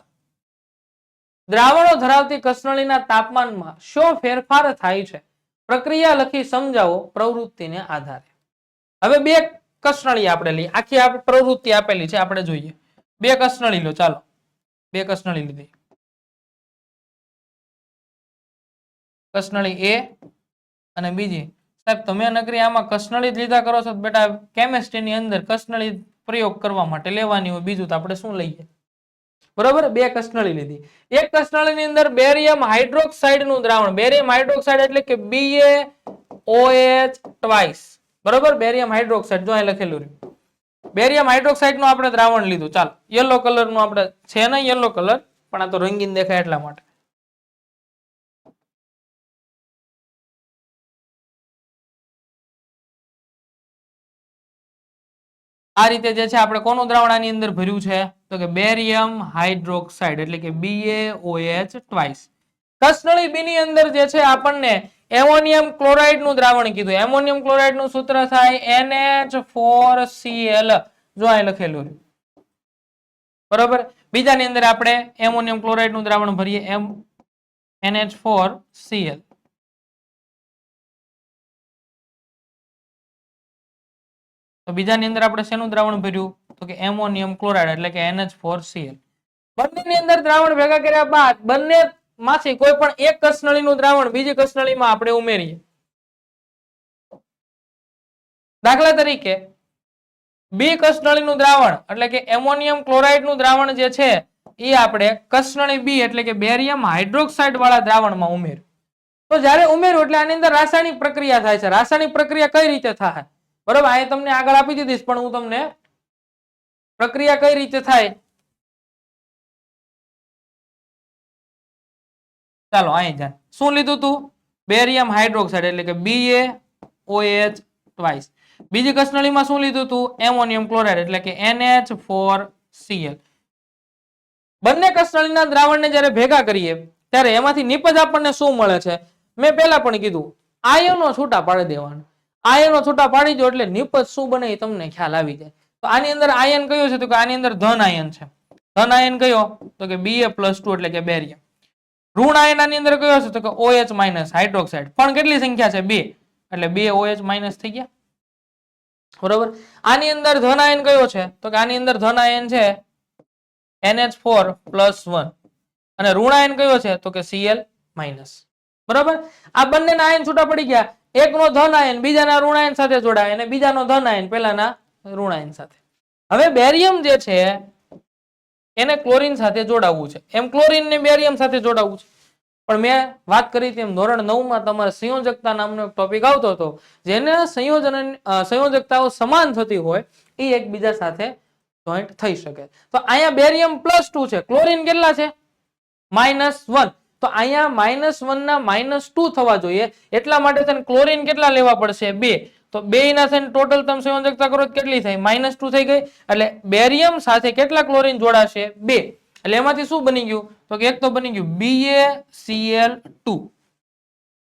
દ્રાવણો ધરાવતી કસનળીના તાપમાનમાં શું ફેરફાર થાય છે? પ્રક્રિયા લખી સમજાવો પ્રવૃત્તિને આધારે. હવે 2 કસનળી આપણે લઈએ, આખી આપણે પ્રવૃત્તિ આપેલી છે, આપણે જોઈએ. 2 કસનળી લો, ચાલો 2 કસનળી લીધી. કસનળી A અને બીજી. સાહેબ તમે નકરી આમાં કસનળી જ લીધા કરો છો બેટા, કેમિસ્ટ્રીની અંદર કસનળી પ્રયોગ કરવા માટે લેવાની હોય, બીજું તો આપણે શું લઈએ? બરોબર. 2 કસનળી લીધી. એક કસનળીની અંદર બેરિયમ હાઇડ્રોક્સાઇડ નું દ્રાવણ, બેરિયમ હાઇડ્રોક્સાઇડ એટલે કે BaOH ટ્વાઇસ, બરોબર. બેરિયમ હાઇડ્રોક્સાઇડ જો અહીં લખેલું રહ્યું. બેરિયમ હાઇડ્રોક્સાઇડ નું આપણે દ્રાવણ લીધું. ચાલો યલો કલર નું આપણે છે ને યલો કલર, પણ આ તો રંગીન દેખાય એટલા માટે. આ રીતે જે છે આપણે કોનું દ્રાવણ આની અંદર ભર્યું છે તો કે બેરિયમ હાઇડ્રોક્સાઇડ એટલે કે BaOH ટ્વાઇસ. કસનળી બી ની અંદર જે છે આપણને એમોનિયમ ક્લોરાઇડ નું દ્રાવણ કીધું. એમોનિયમ ક્લોરાઇડ નું સૂત્ર થાય NH4Cl. જો અહીં લખેલું છે બરોબર. બીજાની અંદર આપણે એમોનિયમ ક્લોરાઇડ નું દ્રાવણ ભરીએ NH4Cl. તો બીજાની અંદર આપણે શેનું દ્રાવણ ભર્યું તો કે એમોનિયમ ક્લોરાઇડ એટલે કે NH4Cl. બંનેની અંદર દ્રાવણ ભેગા કર્યા બાદ બંને માંથી કોઈ પણ એક કસનળીનું દ્રાવણ બીજી કસનળીમાં આપણે ઉમેરીએ. દાખલા તરીકે બી કસનળીનું દ્રાવણ એટલે કે એમોનિયમ ક્લોરાઇડ નું દ્રાવણ જે છે એ આપણે કસનળી બી એટલે કે બેરિયમ હાઇડ્રોક્સાઇડ વાળા દ્રાવણમાં ઉમેર્યું. તો જ્યારે ઉમેર્યું એટલે આની અંદર રાસાયણિક પ્રક્રિયા થાય છે. રાસાયણિક પ્રક્રિયા કઈ રીતે થાય બરોબર, અહીં તમને આગળ આપી દીધીશ, પણ હું તમને પ્રક્રિયા કઈ રીતે થાય ચાલો અહીં જાય. શું લીધું તું બેરિયમ હાઇડ્રોક્સાઇડ એટલે કે BaOH ટ્વાઇસ. બીજી કસનળીમાં શું લીધું તું એમોનિયમ ક્લોરાઇડ એટલે કે NH4Cl. બંને કસનળીના દ્રાવણને જ્યારે ભેગા કરીએ ત્યારે એમાંથી નિપજ આપણને શું મળે છે મેં પહેલા પણ કીધું, આયનો છૂટા પાડી દેવાના. આયનો છૂટા પાડી દો એટલે નિપજ શું બને એ તમને ખ્યાલ આવી જાય. તો આની અંદર આયન કયો છે તો કે આની અંદર ધન આયન છે. ધન આયન કયો તો કે Ba+2 એટલે કે બેરિયમ. ઋણ આયન આની અંદર કયો છે તો કે OH- હાઇડ્રોક્સાઇડ. પણ કેટલી સંખ્યા છે 2 એટલે 2 OH- થઈ ગયા બરોબર. આની અંદર ધન આયન કયો છે તો કે આની અંદર ધન આયન છે NH4+1 અને ઋણ આયન કયો છે તો કે Cl-. બરોબર. આ બંનેના આયન છૂટા પડી ગયા. એકનો ધન આયન બીજાના ઋણ આયન સાથે જોડાય અને બીજાનો ધન આયન પહેલાના ઋણ આયન સાથે. હવે બેરિયમ જે છે એને ક્લોરીન સાથે જોડાવવું છે. એમ ક્લોરીન ને બેરિયમ સાથે જોડાવવું છે. પણ મેં વાત કરી તેમ ધોરણ 9 માં તમારે સંયોજકતા નામનો ટોપિક આવતો હતો, જેને સંયોજકતાઓ સમાન થતી હોય એ એકબીજા સાથે જોઈન્ટ થઈ શકે. તો અહીંયા બેરિયમ +2 છે, ક્લોરીન કેટલા છે -1. તો અહીંયા -1 ના -2 થવા જોઈએ. એટલા માટે તને ક્લોરીન કેટલા લેવા પડશે 2. તો 2 ના થઈને ટોટલ તમે સંયોજકતા કરો તો કેટલી થઈ -2 થઈ ગઈ. એટલે બેરિયમ સાથે કેટલા ક્લોરીન જોડાશે 2. એટલે એમાંથી શું બની ગયું તો કે એક તો બની ગયું BaCl2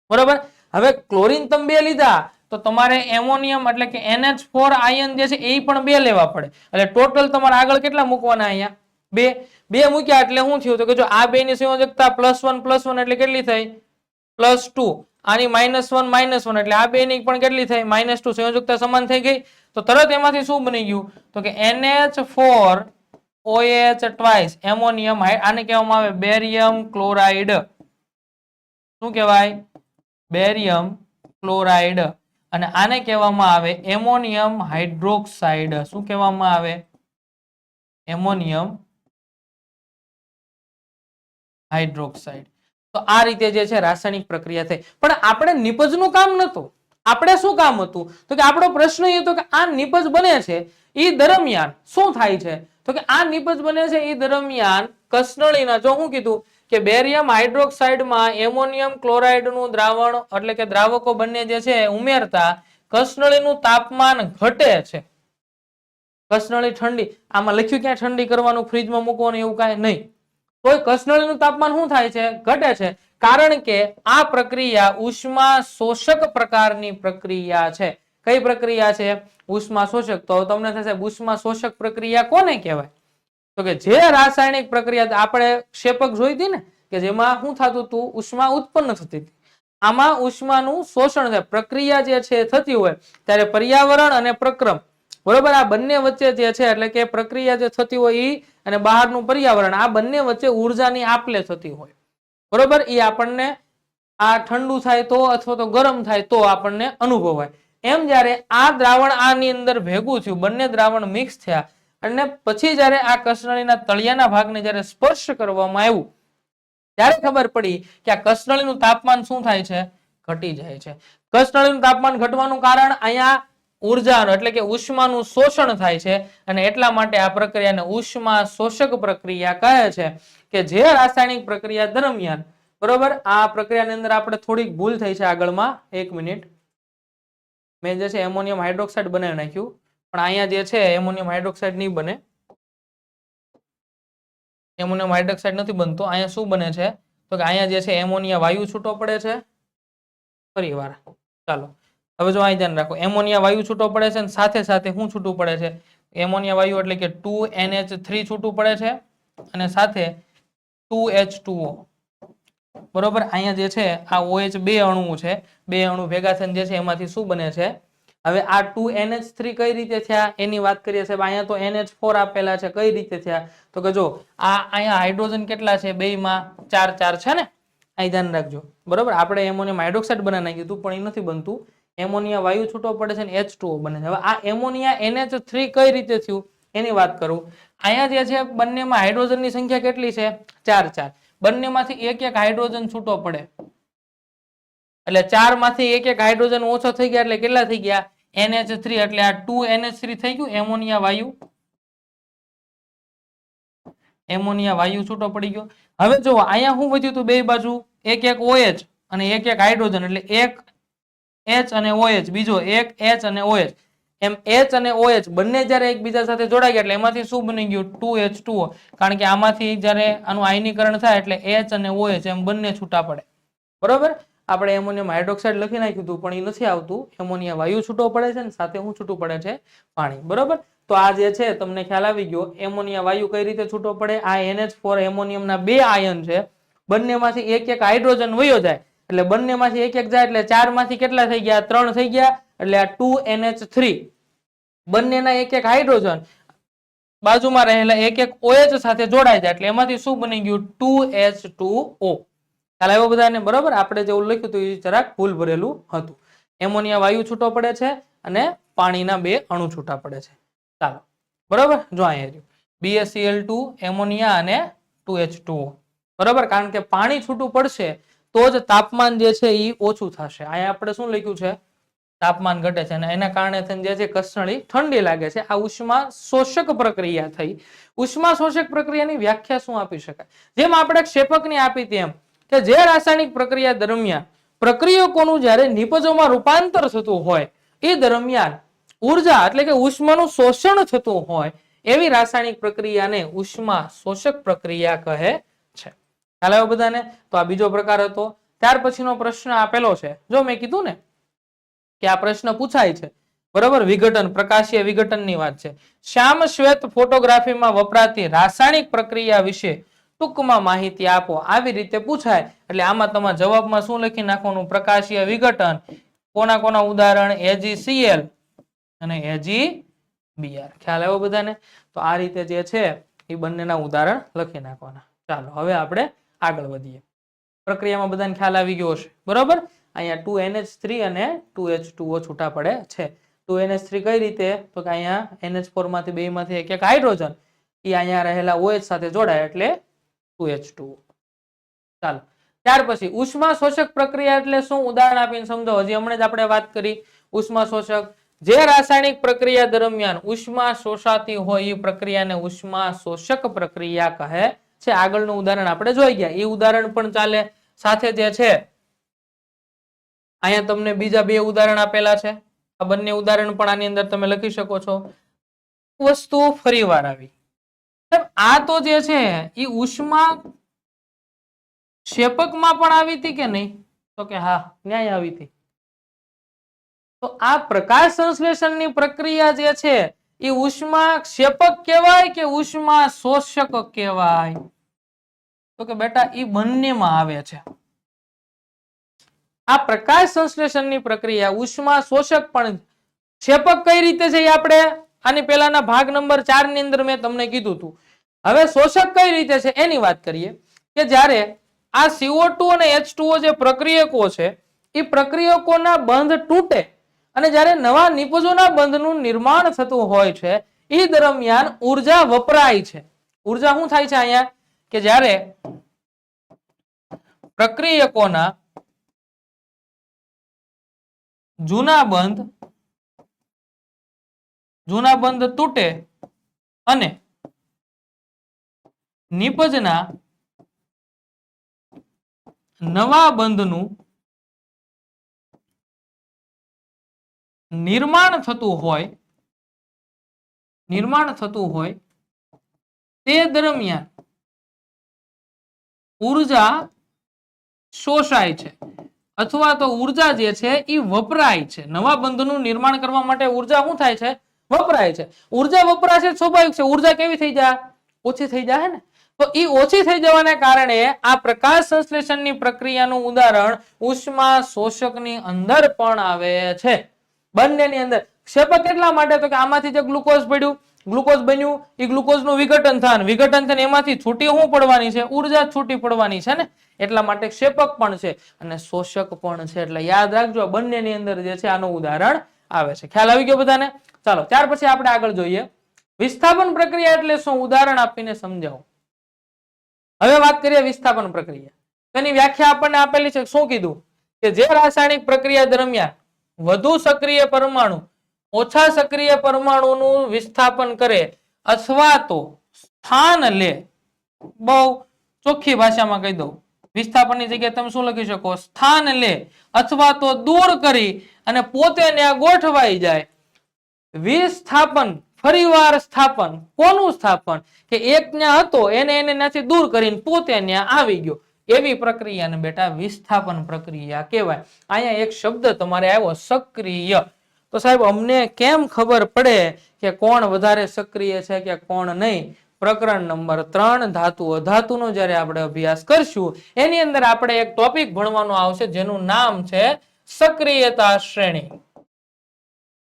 બરોબર. હવે ક્લોરીન તમે 2 લીધા તો તમારે એમોનિયમ એટલે કે NH4 આયન જે છે એ પણ 2 લેવા પડે. એટલે ટોટલ તમારે આગળ કેટલા મૂકવાના અહીંયા 2 મૂક્યા એટલે શું થયું તો કે જો આ બે ની સંયોજકતા +1 એટલે કેટલી થઈ +2. આની -1 એટલે આ બે ની પણ કેટલી થઈ -2. સંયોજકતા સમાન થઈ ગઈ. તો તરત એમાંથી શું બની ગયું તો કે NH4OH ટ્વાઇસ એમોનિયમ. આને કહેવામાં આવે બેરિયમ ક્લોરાઇડ. શું કહેવાય બેરિયમ ક્લોરાઇડ. અને આને કહેવામાં આવે એમોનિયમ હાઇડ્રોક્સાઇડ. શું કહેવામાં આવે એમોનિયમ હાઇડ્રોક્સાઇડ. તો આ રીતે જે છે રાસાયણિક પ્રક્રિયા થઈ. પણ આપણે નિપજનું કામ નતું. આપણે શું કામ હતું તો કે આપણો પ્રશ્ન એ હતો કે આ નિપજ બને છે એ દરમિયાન શું થાય છે તો કે આ નિપજ બને છે એ દરમિયાન કસનળીના જો હું કીધું કે બેરિયમ હાઇડ્રોક્સાઇડમાં એમોનિયમ ક્લોરાઇડનું દ્રાવણ એટલે કે દ્રાવકો બંને જે છે ઉમેરતા કસનળીનું તાપમાન ઘટે છે. કસનળી ઠંડી, આમાં લખ્યું ક્યાં ઠંડી કરવાનું ફ્રીજમાં મૂકવાનું એવું કાંઈ નહીં. તો કસનળીનું તાપમાન શું થાય છે ઘટે છે. કારણ કે આ પ્રક્રિયા ઉષ્મા શોષક પ્રકારની પ્રક્રિયા છે. કઈ પ્રક્રિયા છે ઉષ્મા શોષક. તો તમને થશે ઉષ્મા શોષક પ્રક્રિયા કોને કહેવાય તો કે જે રાસાયણિક પ્રક્રિયા આપણે ક્ષેપક જોઈ હતી ને કે જેમાં શું થતું હતું ઉષ્મા ઉત્પન્ન થતી હતી. આમાં ઉષ્માનું શોષણ થાય. પ્રક્રિયા જે છે થતી હોય ત્યારે પર્યાવરણ અને પ્રક્રમ બરોબર આ બંને વચ્ચે જે છે એટલે કે પ્રક્રિયા જે થતી હોય ઈ અને બહારનું પર્યાવરણ આ બંને વચ્ચે ઉર્જાની આપલે થતી હોય બરોબર. એ આપણને આ ઠંડુ થાય તો અથવા તો ગરમ થાય તો આપણને અનુભવાય. એમ જ્યારે આ દ્રાવણ આની અંદર ભેગું થયું, બંને દ્રાવણ મિક્સ થયા અને પછી જ્યારે આ કસનળીના તળિયાના ભાગને જ્યારે સ્પર્શ કરવામાં આવ્યું ત્યારે ખબર પડી કે આ કસનળીનું તાપમાન શું થાય છે ઘટી જાય છે. કસનળીનું તાપમાન ઘટવાનું કારણ અહીંયા ઉર્જાનો એટલે કે ઉષ્માનું શોષણ થાય છે અને એટલા માટે આ પ્રક્રિયાને ઉષ્મા શોષક પ્રક્રિયા કહે છે કે જે રાસાયણિક પ્રક્રિયા દરમિયાન બરોબર આ પ્રક્રિયાની અંદર આપણે થોડીક ભૂલ થઈ છે આગળમાં 1 મિનિટ મેં જે છે એમોનિયમ હાઇડ્રોક્સાઇડ બનાવી નાખ્યું પણ અહીંયા જે છે એમોનિયમ હાઇડ્રોક્સાઇડ નહીં બને એમોનિયમ હાઇડ્રોક્સાઇડ નથી બનતો અહીંયા શું બને છે તો કે અહીંયા જે છે એમોનિયા વાયુ છૂટો પડે છે ફરીવાર ચાલો હવે જો અહીં ધ્યાન રાખો એમોનિયા વાયુ છૂટો પડે છે અને સાથે સાથે શું છૂટું પડે છે એમોનિયા વાયુ એટલે કે 2NH3 છૂટું પડે છે અને સાથે 2H2O બરોબર અહીંયા જે છે આ OH બે અણુ છે બે અણુ ભેગા થઈને જે છે એમાંથી શું બને છે હવે આ 2NH3 કઈ રીતે થયા એની વાત કરીએ સાહેબ અહીંયા તો NH4 આપેલા છે કઈ રીતે થયા તો કે જો આ અહીંયા હાઇડ્રોજન કેટલા છે બેયમાં 4 છે ને અહીં ધ્યાન રાખજો બરોબર આપણે એમોનિયમ હાઇડ્રોક્સાઇડ બનાવી નાખ્યું હતું પણ એ નથી બનતું એમોનિયા વાયુ છૂટો પડે છે ને H2O બને છે હવે આ એમોનિયા NH3 કઈ રીતે થયું એની વાત કરું અહીંયા જે છે બંનેમાં હાઇડ્રોજનની સંખ્યા કેટલી છે 4 બંનેમાંથી એક હાઇડ્રોજન છૂટો પડે એટલે 4 માંથી એક હાઇડ્રોજન ઓછો થઈ ગયા એટલે કેટલા થઈ ગયા NH3 એટલે આ 2NH3 થઈ ગયું એમોનિયા વાયુ છૂટો પડી ગયો હવે જો અહીંયા શું વધ્યું હતું બે બાજુ એક OH અને એક હાઇડ્રોજન એટલે એક H અને OH બીજો એક H અને OH એમ H અને OH બંને જ્યારે એકબીજા સાથે જોડાઈ ગયા એટલે એમાંથી શું બની ગયું 2H2O કારણ કે આમાંથી જ્યારે આનું આયનીકરણ થાય એટલે H અને OH એમ બંને છૂટા પડે બરોબર આપણે એમોનિયમ હાઇડ્રોક્સાઇડ લખી નાખ્યું હતું પણ એ નથી આવતું એમોનિયા વાયુ છૂટો પડે છે ને સાથે શું છૂટું પડે છે પાણી બરોબર તો આ જે છે તમને ખ્યાલ આવી ગયો એમોનિયા વાયુ કઈ રીતે છૂટો પડે આ NH4 એમોનિયમના બે આયન છે બંનેમાંથી એક હાઇડ્રોજન વયો જાય એટલે બંનેમાંથી એક જાય એટલે 4 માંથી કેટલા થઈ ગયા 3 થઈ ગયા એટલે આ 2NH3 બંનેના એક હાઇડ્રોજન બાજુમાં રહેલા એક OH સાથે જોડાઈ જાય એટલે એમાંથી શું બની ગયું 2H2O ખ્યાલ આવ્યો બધાને બરોબર આપણે જેવું લખ્યું હતું એ જરાક ભૂલ ભરેલું હતું એમોનિયા વાયુ છૂટો પડે છે અને પાણીના બે અણુ છૂટા પડે છે ચાલો બરોબર જો અહીંયા BaCl2 એમોનિયા અને 2H2O બરોબર કારણ કે પાણી છૂટું પડશે તો જ તાપમાન જે છે એ ઓછું થશે અહીંયા આપણે શું લખ્યું છે તાપમાન ઘટે છે અને એના કારણે જે છે કસનળી ઠંડી લાગે છે આ ઉષ્મા શોષક પ્રક્રિયા થઈ ઉષ્મા શોષક પ્રક્રિયાની વ્યાખ્યા શું આપી શકાય જેમ આપણે ક્ષેપકની આપી તેમ કે જે રાસાયણિક પ્રક્રિયા દરમિયાન પ્રક્રિયકોનું જ્યારે નિપજોમાં રૂપાંતર થતું હોય એ દરમિયાન ઉર્જા એટલે કે ઉષ્માનું શોષણ થતું હોય એવી રાસાયણિક પ્રક્રિયાને ઉષ્મા શોષક પ્રક્રિયા કહે છે ખ્યાલ આવ્યો બધાને તો આ બીજો પ્રકાર હતો ત્યાર પછીનો પ્રશ્ન આપેલો છે જો મેં કીધું ને કે આ પ્રશ્ન પૂછાય છે બરોબર વિઘટન પ્રકાશીય વિઘટનની વાત છે શ્યામ શ્વેત ફોટોગ્રાફીમાં વપરાતી રાસાયણિક પ્રક્રિયા વિશે ટૂંકમાં માહિતી આપો આવી રીતે પૂછાય એટલે આમાં તમારે જવાબમાં શું લખી નાખવાનું પ્રકાશીય વિઘટન કોના ઉદાહરણ AgCl અને AgBr ખ્યાલ આવ્યો બધાને તો આ રીતે જે છે એ બંનેના ઉદાહરણ લખી નાખવાના ચાલો હવે આપણે આગળ વધીએ પ્રક્રિયામાં બધાને ખ્યાલ આવી ગયો હશે બરોબર અહીંયા 2NH3 અને 2H2O છૂટા પડે છે 2NH3 કઈ રીતે તો કે અહીંયા NH4 માંથી બે માંથી એક હાઇડ્રોજન એ અહીંયા રહેલા OH સાથે જોડાય એટલે 2H2O ચાલો ત્યાર પછી ઉષ્મા શોષક પ્રક્રિયા એટલે શું ઉદાહરણ આપીને સમજો હજી હમણાં જ આપણે વાત કરી ઉષ્મા શોષક જે રાસાયણિક પ્રક્રિયા દરમિયાન ઉષ્મા શોષાતી હોય એ પ્રક્રિયાને ઉષ્મા શોષક પ્રક્રિયા કહે છે આગળનું ઉદાહરણ આપણે જોઈ ગયા એ ઉદાહરણ પણ ચાલે સાથે જે છે અહીંયા તમને બીજા બે ઉદાહરણ આપેલા છે આ બંને ઉદાહરણ પણ આની અંદર તમે લખી શકો છો વસ્તુ ફરીવાર આવી આ તો જે છે એ ઉષ્મા ક્ષેપકમાં પણ આવી હતી કે નહીં તો કે હા ન્યાય આવી હતી તો આ પ્રકાશ સંશ્લેષણની પ્રક્રિયા જે છે એ ઉષ્મા ક્ષેપક કહેવાય કે ઉષ્મા શોષક કહેવાય તો કે બેટા એ બંનેમાં આવે છે આ પ્રકાશ સંશ્લેષણની પ્રક્રિયા ઉષ્મા શોષક પણ ક્ષેપક કઈ રીતે છે આપણે આની પહેલાના ભાગ નંબર 4 ની અંદર મેં તમને કીધું હતું હવે શોષક કઈ રીતે છે એની વાત કરીએ કે જ્યારે આ CO2 અને H2O જે પ્રક્રિયકો છે એ પ્રક્રિયકોના બંધ તૂટે અને જ્યારે નવા નિપજોના બંધનું નિર્માણ થતું હોય છે એ દરમિયાન ઉર્જા વપરાય છે ઉર્જા શું થાય છે અહીંયા કે જ્યારે પ્રક્રિયકોના જૂના બંધ જૂના બંધ તૂટે અને નિપજના નવા બંધનું નિર્માણ થતું હોય તે દરમિયાન ઉર્જા શોષાય છે અથવા તો ઉર્જા જે છે એ વપરાય છે. નવા બંધનું નિર્માણ કરવા માટે ઉર્જા શું થાય છે? વપરાય છે. ઉર્જા વપરાશે સ્વાભાવિક છે. ઉર્જા કેવી થઈ જાય? ઓછી થઈ જાય ને. તો એ ઓછી થઈ જવાને કારણે આ પ્રકાશ સંશ્લેષણની પ્રક્રિયાનું ઉદાહરણ ઉષ્મા શોષકની અંદર પણ આવે છે. બંનેની અંદર ક્ષેપક એટલા માટે તો કે આમાંથી જે ગ્લુકોઝ પડ્યું, ગ્લુકોઝ બન્યું, એ ગ્લુકોઝનું વિઘટન થાય, વિઘટન થઈને એમાંથી છૂટી શું પડવાની છે? ઉર્જા છૂટી પડવાની છે ને. એટલા માટે ક્ષેપક પણ છે અને શોષક પણ છે. એટલે યાદ રાખજો બંનેની અંદર જે છે આનું ઉદાહરણ આવે છે. ખ્યાલ આવી ગયો બધાને? ચાલો ત્યાર પછી આપણે આગળ જોઈએ વિસ્થાપન પ્રક્રિયા એટલે શું? ઉદાહરણ આપીને સમજાવો. હવે વાત કરીએ વિસ્થાપન પ્રક્રિયા. તેની વ્યાખ્યા આપણને આપેલી છે. શું કીધું? કે જે રાસાયણિક પ્રક્રિયા દરમિયાન વધુ સક્રિય પરમાણુ ઓછા સક્રિય પરમાણુનું વિસ્થાપન કરે અથવા તો સ્થાન લે. બહુ ચોખ્ખી ભાષામાં કહી દઉં, વિસ્થાપનની જગ્યાએ તમે શું લખી શકો? સ્થાન લે અથવા તો દૂર કરી અને પોતે ત્યાં ગોઠવાઈ જાય. વિસ્થાપન ફરીવાર સ્થાપન. કોનું સ્થાપન? કે એક ત્યાં હતો એને ત્યાંથી દૂર કરીને પોતે ત્યાં આવી ગયો. એવી પ્રક્રિયાને બેટા વિસ્થાપન પ્રક્રિયા કહેવાય. અહીંયા એક શબ્દ તમારે આવ્યો સક્રિય. તો સાહેબ અમને કેમ ખબર પડે કે કોણ વધારે સક્રિય છે કે કોણ નહીં? પ્રકરણ નંબર 3 ધાતુ અધાતુનો જ્યારે આપણે અભ્યાસ કરશું એની અંદર આપણે એક ટોપિક ભણવાનો આવશે જેનું નામ છે સક્રિયતા શ્રેણી.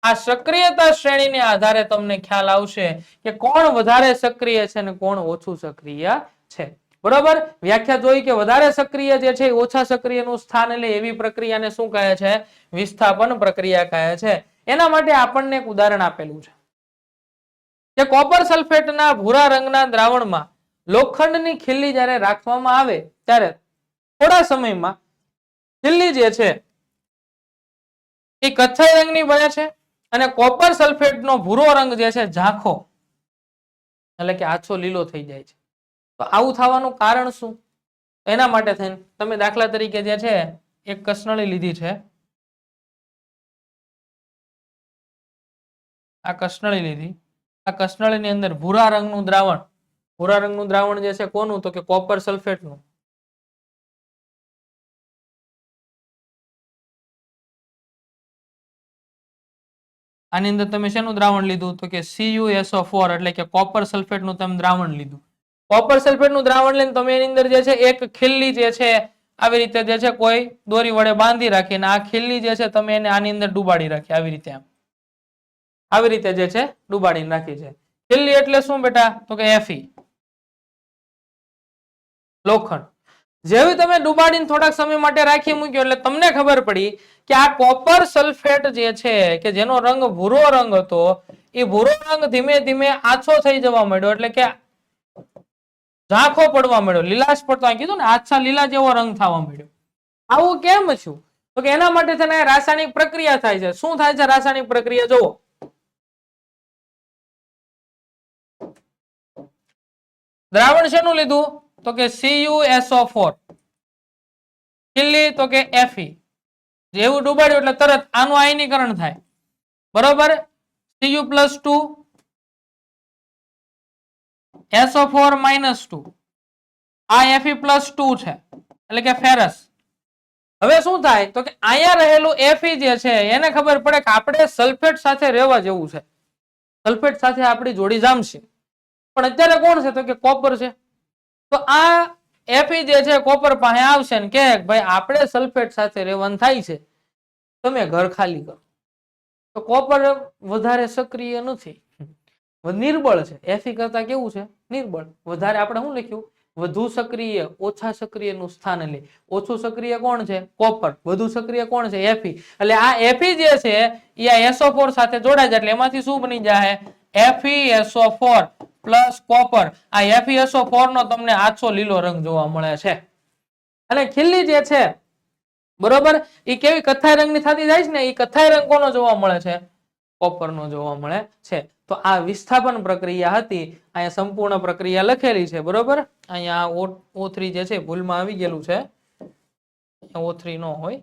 આ સક્રિયતા શ્રેણીને આધારે તમને ખ્યાલ આવશે કે કોણ વધારે સક્રિય છે અને કોણ ઓછું સક્રિય છે. બરોબર? વ્યાખ્યા જોઈ કે વધારે સક્રિય જે છે ઓછા સક્રિયનું સ્થાન લે એવી પ્રક્રિયાને શું કહે છે? વિસ્થાપન પ્રક્રિયા કહે છે. એના માટે આપણને એક ઉદાહરણ આપેલું છે કે કોપર સલ્ફેટના ભૂરા રંગના દ્રાવણમાં લોખંડની ખીલ્લી જ્યારે રાખવામાં આવે ત્યારે થોડા સમયમાં ખીલ્લી જે છે એ કથ્થાઈ રંગની બને છે અને કોપર સલ્ફેટનો ભૂરો રંગ જે છે ઝાંખો એટલે કે આછો લીલો થઈ જાય છે. તો આવું થવાનું કારણ શું? એના માટે થઈને તમે દાખલા તરીકે જે છે એક કસનળી લીધી છે. આ કસનળી લીધી. આ કસનળીની અંદર ભૂરા રંગનું દ્રાવણ જે છે કોનું? તો કે કોપર સલ્ફેટનું. આની અંદર તમે શેનું દ્રાવણ લીધું? તો કે CuSO4 એટલે કે કોપર સલ્ફેટનું તમે દ્રાવણ લીધું. કોપર સલ્ફેટનું દ્રાવણ લઈને તમે એની અંદર જે છે એક ખીલ્લી જે છે આવી રીતે જે છે કોઈ દોરી વડે બાંધી રાખીને આ ખીલ્લી જે છે તમે એને આની અંદર ડુબાડી રાખી. આવી રીતે જે છે ડુબાડીને રાખી છે. ખીલ્લી એટલે શું બેટા? તો કે Fe લોખંડ. જેવી તમે ડુબાડીને થોડાક સમય માટે રાખી મૂક્યો એટલે તમને ખબર પડી કે આ કોપર સલ્ફેટ જે છે કે જેનો રંગ ભૂરો રંગ હતો એ ભૂરો રંગ ધીમે ધીમે આછો થઈ જવા માંડ્યો એટલે કે ઝાંખો પડવા માંડ્યો, લીલાશ પડતો. કીધું ને આછા લીલા જેવો રંગ થવા માંડ્યો. આવું કેમ છું? તો કે એના માટે છે ને રાસાયણિક પ્રક્રિયા થાય છે. શું થાય છે રાસાયણિક પ્રક્રિયા? જુઓ. દ્રાવણ શેનું લીધું? તો કે CuSO4. ખીલ્લી તો કે Fe. જેવું ડુબાડ્યું એટલે તરત આનું આયનીકરણ થાય. બરોબર? Cu+2 SO4-2 આ Fe+2 છે એટલે કે ફેરસ. હવે શું થાય? તો કે અહીંયા રહેલું Fe જે છે એને ખબર પડે કે આપણે સલ્ફેટ સાથે રહેવા જેવું છે, સલ્ફેટ સાથે આપણી જોડી જામશે. પણ અત્યારે કોણ છે? તો કે કોપર છે. તો આ Fe જે છે કોપર પાસે આવશે ને કે ભાઈ આપણે સલ્ફેટ સાથે રહેવાનું થાય છે, તમે ઘર ખાલી કરો. તો કોપર વધારે સક્રિય નથી, નિર્બળ છે. Fe કરતા કેવું છે? નિર્બળ. વધારે આપણે શું લખ્યું? વધુ સક્રિય ઓછા સક્રિય નું સ્થાન લે. ઓછું સક્રિય કોણ છે? કોપર. વધુ સક્રિય કોણ છે? Fe. એટલે આ Fe જે છે એ આ SO4 સાથે જોડાય જાય એટલે એમાંથી શું બની જાય? FeSO4 plus copper. આ FeSO4 નો તમને આછો લીલો રંગ જોવા મળે છે. અને ખીલ્લી જે છે બરોબર એ કેવી કથ્થાઈ રંગની થતી જાય છે ને એ કથ્થાઈ રંગ કોનો જોવા મળે છે? કોપરનો જોવા મળે છે. તો આ વિસ્થાપન પ્રક્રિયા હતી. અહીંયા સંપૂર્ણ પ્રક્રિયા લખેલી છે, બરોબર. અહીંયા O3 જે છે ભૂલમાં આવી ગયેલું છે, O3 નો હોય.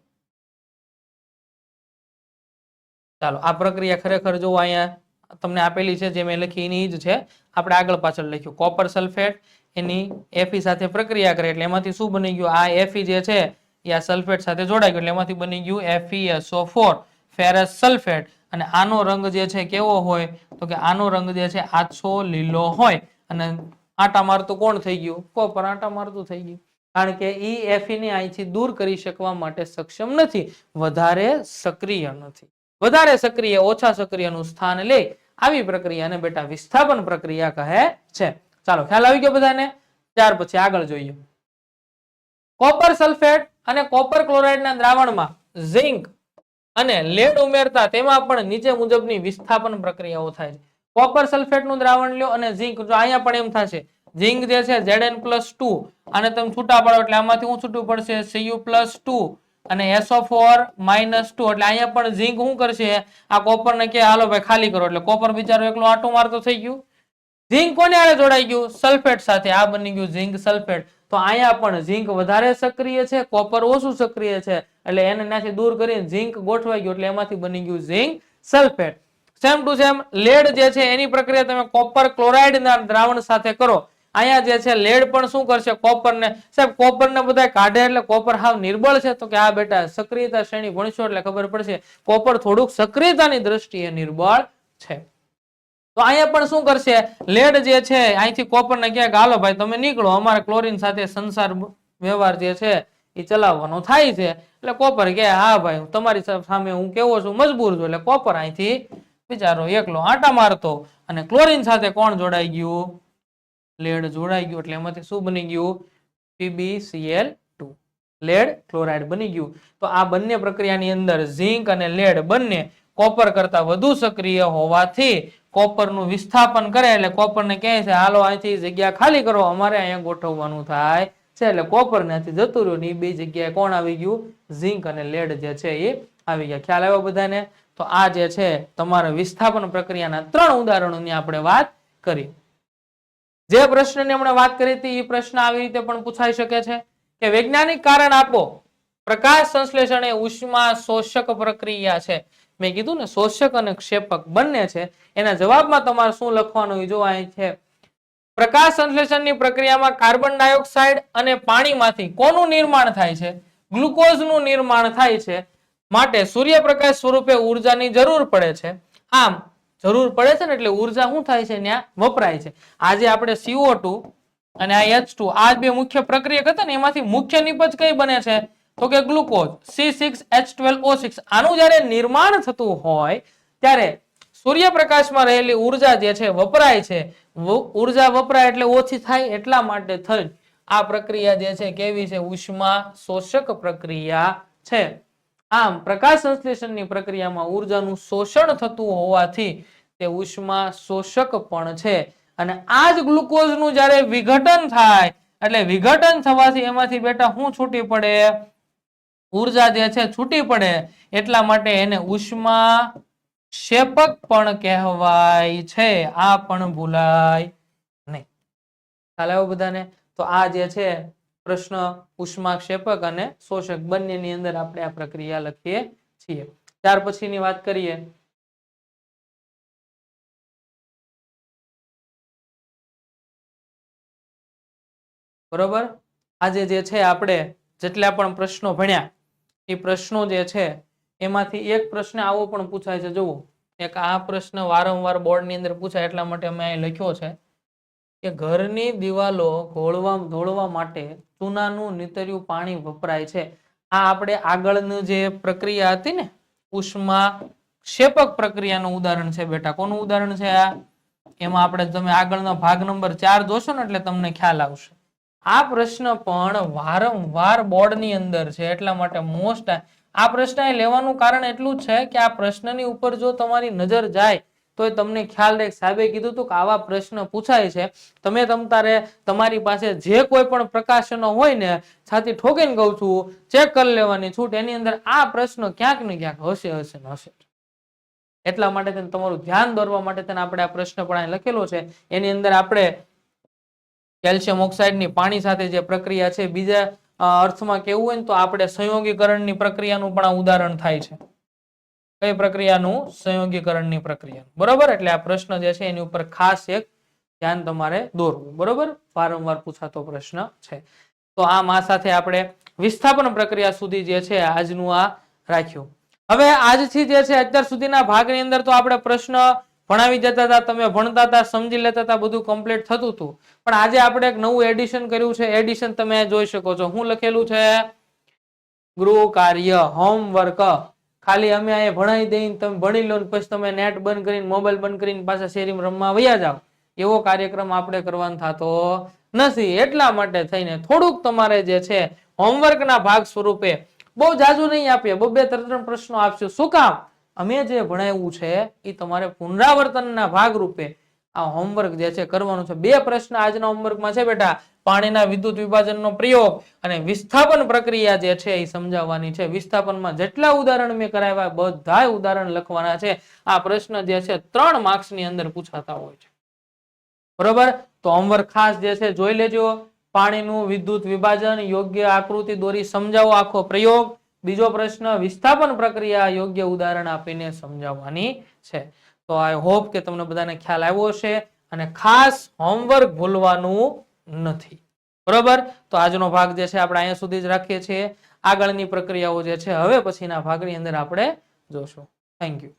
ચાલો આ પ્રક્રિયા ખરેખર જો અહીંયા તમને આપેલી છે જે મેં લખી એની જ છે. આપણે આગળ પાછળ લખ્યું કોપર સલ્ફેટ એની Fe સાથે પ્રક્રિયા કરે એટલે એમાંથી શું બની ગયું? આ Fe જે છે એ આ સલ્ફેટ સાથે જોડાઈ ગયું એટલે એમાંથી બની ગયું FeSO4 ફેરસ સલ્ફેટ. અને આનો રંગ જે છે કેવો હોય? તો કે આનો રંગ જે છે આછો લીલો હોય. અને આટા મારતું કોણ થઈ ગયું? કોપર આટા મારતું થઈ ગયું. કારણ કે ઈ Fe ને અહીંથી દૂર કરી શકવા માટે સક્ષમ નથી, વધારે સક્રિય નથી. વધારે સક્રિય ઓછા સક્રિયનું સ્થાન લે આવી પ્રક્રિયાને બેટા વિસ્થાપન પ્રક્રિયા કહે છે. ચાલો ખ્યાલ આવી ગયો બધાને? ત્યાર પછી આગળ જોઈએ. કોપર સલ્ફેટ અને કોપર ક્લોરાઇડના દ્રાવણમાં ઝિંક અને લેડ ઉમેરતા તેમાં પણ નીચે મુજબની વિસ્થાપન પ્રક્રિયાઓ થાય છે. કોપર સલ્ફેટનું દ્રાવણ લ્યો અને ઝિંક, જો અહીંયા પણ એમ થશે ઝિંક જે છે Zn+2 અને તમે છૂટા પાડો એટલે આમાંથી શું છૂટું પડશે? Cu+2 અને SO4 -2 એટલે અહીંયા પણ ઝિંક શું કરશે? આ કોપરને કે હાલો ભાઈ ખાલી કરો એટલે કોપર બિચારો એકલો આટો મારતો થઈ ગયું. ઝિંક કોને હારે જોડાઈ ગયું? સલ્ફેટ સાથે. આ બની ગયું ઝિંક સલ્ફેટ. તો અહીંયા પણ ઝિંક વધારે સક્રિય છે, કોપર ઓછું સક્રિય છે એટલે એને ત્યાંથી દૂર કરીને ઝિંક ગોઠવાઈ ગયું એટલે એમાંથી બની ગયું zinc sulphate. Same to same lead જે છે એની પ્રક્રિયા તમે કોપર ક્લોરાઇડના દ્રાવણ સાથે કરો. અહીંયા જે છે લેડ પણ શું કરશે? કોપરને, સાહેબ કોપરને બધા કાઢે એટલે કોપર હાવ નિર્બળ છે, તો કે આ બેટા સક્રિયતા શ્રેણી ભણશો એટલે ખબર પડશે કોપર થોડુંક સક્રિયતાની દ્રષ્ટિએ નિર્બળ છે. તો અહીંયા પણ શું કરશે? લેડ જે છે અહીંથી કોપરને કહે કે હાલો ભાઈ તમે નીકળો, અમારે ક્લોરીન સાથે સંસાર વ્યવહાર જે છે એ ચલાવવાનો થાય છે. એટલે કોપર કે હા ભાઈ તમારી સામે હું કેવો છું, મજબૂર છું. એટલે કોપર અહીંથી બિચારો એકલો આટા મારતો અને ક્લોરીન સાથે કોણ જોડાઈ ગયું? લેડ જોડાઈ ગયું એટલે એમાંથી શું બની ગયું? PbCl2 લેડ ક્લોરાઇડ બની ગયું. તો આ બંને પ્રક્રિયાની અંદર ઝિંક અને લેડ બંને કોપર કરતા વધુ સક્રિય હોવાથી કોપરનું વિસ્થાપન કરે એટલે કોપરને કહે છે હાલો અહીંથી જગ્યા ખાલી કરો, અમારે અહીંયા ગોઠવવાનું થાય છે. એટલે કોપર ત્યાંથી જતું રહ્યું ને એ બે જગ્યાએ કોણ આવી ગયું? ઝિંક અને લેડ જે છે એ આવી ગયા. ખ્યાલ આવ્યો બધાને? તો આ જે છે તમારા વિસ્થાપન પ્રક્રિયાના 3 ઉદાહરણોની આપણે વાત કરી. જે પ્રશ્નની હમણાં વાત કરી હતી એ પ્રશ્ન આવી રીતે પણ પૂછાઈ શકે છે કે વૈજ્ઞાનિક કારણ આપો. પ્રકાશ સંશ્લેષણ એ ઉષ્મા શોષક પ્રક્રિયા છે. મેં કીધું ને શોષક અને ક્ષેપક બંને છે. એના જવાબમાં તમારે શું લખવાનું જો અહીં છે. પ્રકાશ સંશ્લેષણની પ્રક્રિયામાં કાર્બન ડાયોક્સાઇડ અને પાણીમાંથી કોનું નિર્માણ થાય છે? ગ્લુકોઝનું નિર્માણ થાય છે. માટે સૂર્યપ્રકાશ સ્વરૂપે ઉર્જાની જરૂર પડે છે. આમ જરૂર પડે છે ને એટલે ઉર્જા શું થાય છે? ત્યાં વપરાય છે. આજે આપણે CO2 અને આ H2 આ બે મુખ્ય પ્રક્રિયા હતા ને એમાંથી મુખ્ય નિપજ કઈ બને છે? તો કે ગ્લુકોઝ C6H12O6. આનું જ્યારે નિર્માણ થતું હોય ત્યારે સૂર્યપ્રકાશમાં રહેલી ઉર્જા જે છે વપરાય છે. ઉર્જા વપરાય એટલે ઓછી થાય એટલા માટે થઈ આ પ્રક્રિયા જે છે કેવી છે? ઉષ્મા શોષક પ્રક્રિયા છે. આમ પ્રકાશ સંશ્લેષણની પ્રક્રિયામાં ઉર્જાનું શોષણ થતું હોવાથી તે ઉષ્મા શોષક પણ છે. અને આ જ ગ્લુકોઝનું જ્યારે વિઘટન થાય એટલે વિઘટન થવાથી એમાંથી બેટા શું છૂટી પડે? ઉર્જા જે છે છૂટી પડે એટલા માટે એને ઉષ્મા ક્ષેપક પણ કહેવાય છે. આ પણ ભૂલાય નહીં. ખ્યાલ આવ્યો બધાને? તો આ જે છે પ્રશ્ન ઉષ્મા ક્ષેપક અને શોષક બંનેની અંદર આપણે આ પ્રક્રિયા લખીએ છીએ. ત્યાર પછીની વાત કરીએ. બરોબર, આજે જે છે આપણે જેટલા પણ પ્રશ્નો ભણ્યા એ પ્રશ્નો જે છે એમાંથી એક પ્રશ્ન આવો પણ પૂછાય છે. જુઓ, એક આ પ્રશ્ન વારંવાર બોર્ડની અંદર પૂછાય એટલા માટે મેં અહીં લખ્યો છે કે ઘરની દિવાલો ધોળવા માટે ચૂનાનું નીતર્યું પાણી વપરાય છે. આ આપણે આગળની જે પ્રક્રિયા હતી ને ઉષ્મા ક્ષેપક પ્રક્રિયાનું ઉદાહરણ છે બેટા. કોનું ઉદાહરણ છે આ? એમાં આપણે તમે આગળનો ભાગ નંબર 4 જોશો ને એટલે તમને ખ્યાલ આવશે. આ પ્રશ્ન પણ વારંવાર બોર્ડની અંદર છે એટલા માટે મોસ્ટ આ પ્રશ્ન લેવાનું કારણ એટલું જ છે કે આ પ્રશ્નની ઉપર જો તમારી નજર જાય તો તમને ખ્યાલ રહે સાહેબે કીધું હતું કે આવા પ્રશ્ન પૂછાય છે. તમે તમતારે તમારી પાસે જે કોઈ પણ પ્રકાશનો હોય ને છાતી ઠોકીને કહું છું ચેક કરી લેવાની છૂટ. એની અંદર આ પ્રશ્ન ક્યાંક ને ક્યાંક હશે. એટલા માટે તેને તમારું ધ્યાન દોરવા માટે તેને આપણે આ પ્રશ્ન પણ અહીં લખેલો છે. એની અંદર આપણે કેલ્શિયમ ઓક્સાઇડની પાણી સાથે જે પ્રક્રિયા છે, બીજા અર્થમાં કેવું હોય ને તો આપણે સંયોગીકરણની પ્રક્રિયાનું પણ આ ઉદાહરણ થાય છે. કઈ પ્રક્રિયાનું? સંયોગીકરણની પ્રક્રિયા. બરોબર, એટલે આ પ્રશ્ન જે છે એની ઉપર ખાસ એક ધ્યાન તમારે દોરવું. બરોબર, વારંવાર પૂછાતો પ્રશ્ન છે. તો આમ આ સાથે આપણે વિસ્થાપન પ્રક્રિયા સુધી જે છે આજનું આ રાખ્યું. હવે આજથી જે છે અત્યાર સુધીના ભાગની અંદર તો આપણે પ્રશ્ન ભણાવી જતા હતા, તમે ભણતા હતા, સમજી લેતા હતા, બધું કમ્પ્લીટ થતું હતું. પણ આજે આપણે એક નવું એડિશન કર્યું છે. એડિશન તમે જોઈ શકો છો. શું લખેલું છે? ગૃહ કાર્ય, હોમવર્ક. ખાલી અમે અહીંયા ભણાવી દઈને તમે ભણી લો ને પછી તમે નેટ બંધ કરીને, મોબાઈલ બંધ કરીને પાછા શેરીમાં રમવા વયા જાઓ, એવો કાર્યક્રમ આપણે કરવાનો થતો નથી. એટલા માટે થઈને થોડુંક તમારે જે છે હોમવર્કના ભાગ સ્વરૂપે બહુ જાજુ નહીં આપીએ, 2-3 પ્રશ્નો આપશું. શું કામ? અમે જે ભણાવ્યું છે એ તમારે પુનરાવર્તનના ભાગરૂપે આ હોમવર્ક જે છે કરવાનું છે. 2 પ્રશ્ન આજના હોમવર્કમાં છે બેટા. પાણીના વિદ્યુત વિભાજનનો પ્રયોગ અને વિસ્થાપન પ્રક્રિયા જે છે એ સમજાવવાની છે. વિસ્થાપનમાં જેટલા ઉદાહરણ મેં કરાવ્યા બધા ઉદાહરણ લખવાના છે. આ પ્રશ્ન જે છે 3 માર્ક્સની અંદર પૂછાતા હોય છે. બરોબર, તો હોમવર્ક ખાસ જે છે જોઈ લેજો. પાણીનું વિદ્યુત વિભાજન, યોગ્ય આકૃતિ દોરી સમજાવો આખો પ્રયોગ. બીજો પ્રશ્ન વિસ્થાપન પ્રક્રિયા યોગ્ય ઉદાહરણ આપીને સમજાવવાની છે. તો આઈ હોપ કે તમને બધાને ખ્યાલ આવ્યો હશે અને ખાસ હોમવર્ક ભૂલવાનું નથી. બરોબર, તો આજનો ભાગ જે છે આપણે અહીંયા સુધી જ રાખીએ છીએ. આગળની પ્રક્રિયાઓ જે છે હવે પછીના ભાગની અંદર આપણે જોશું. Thank you.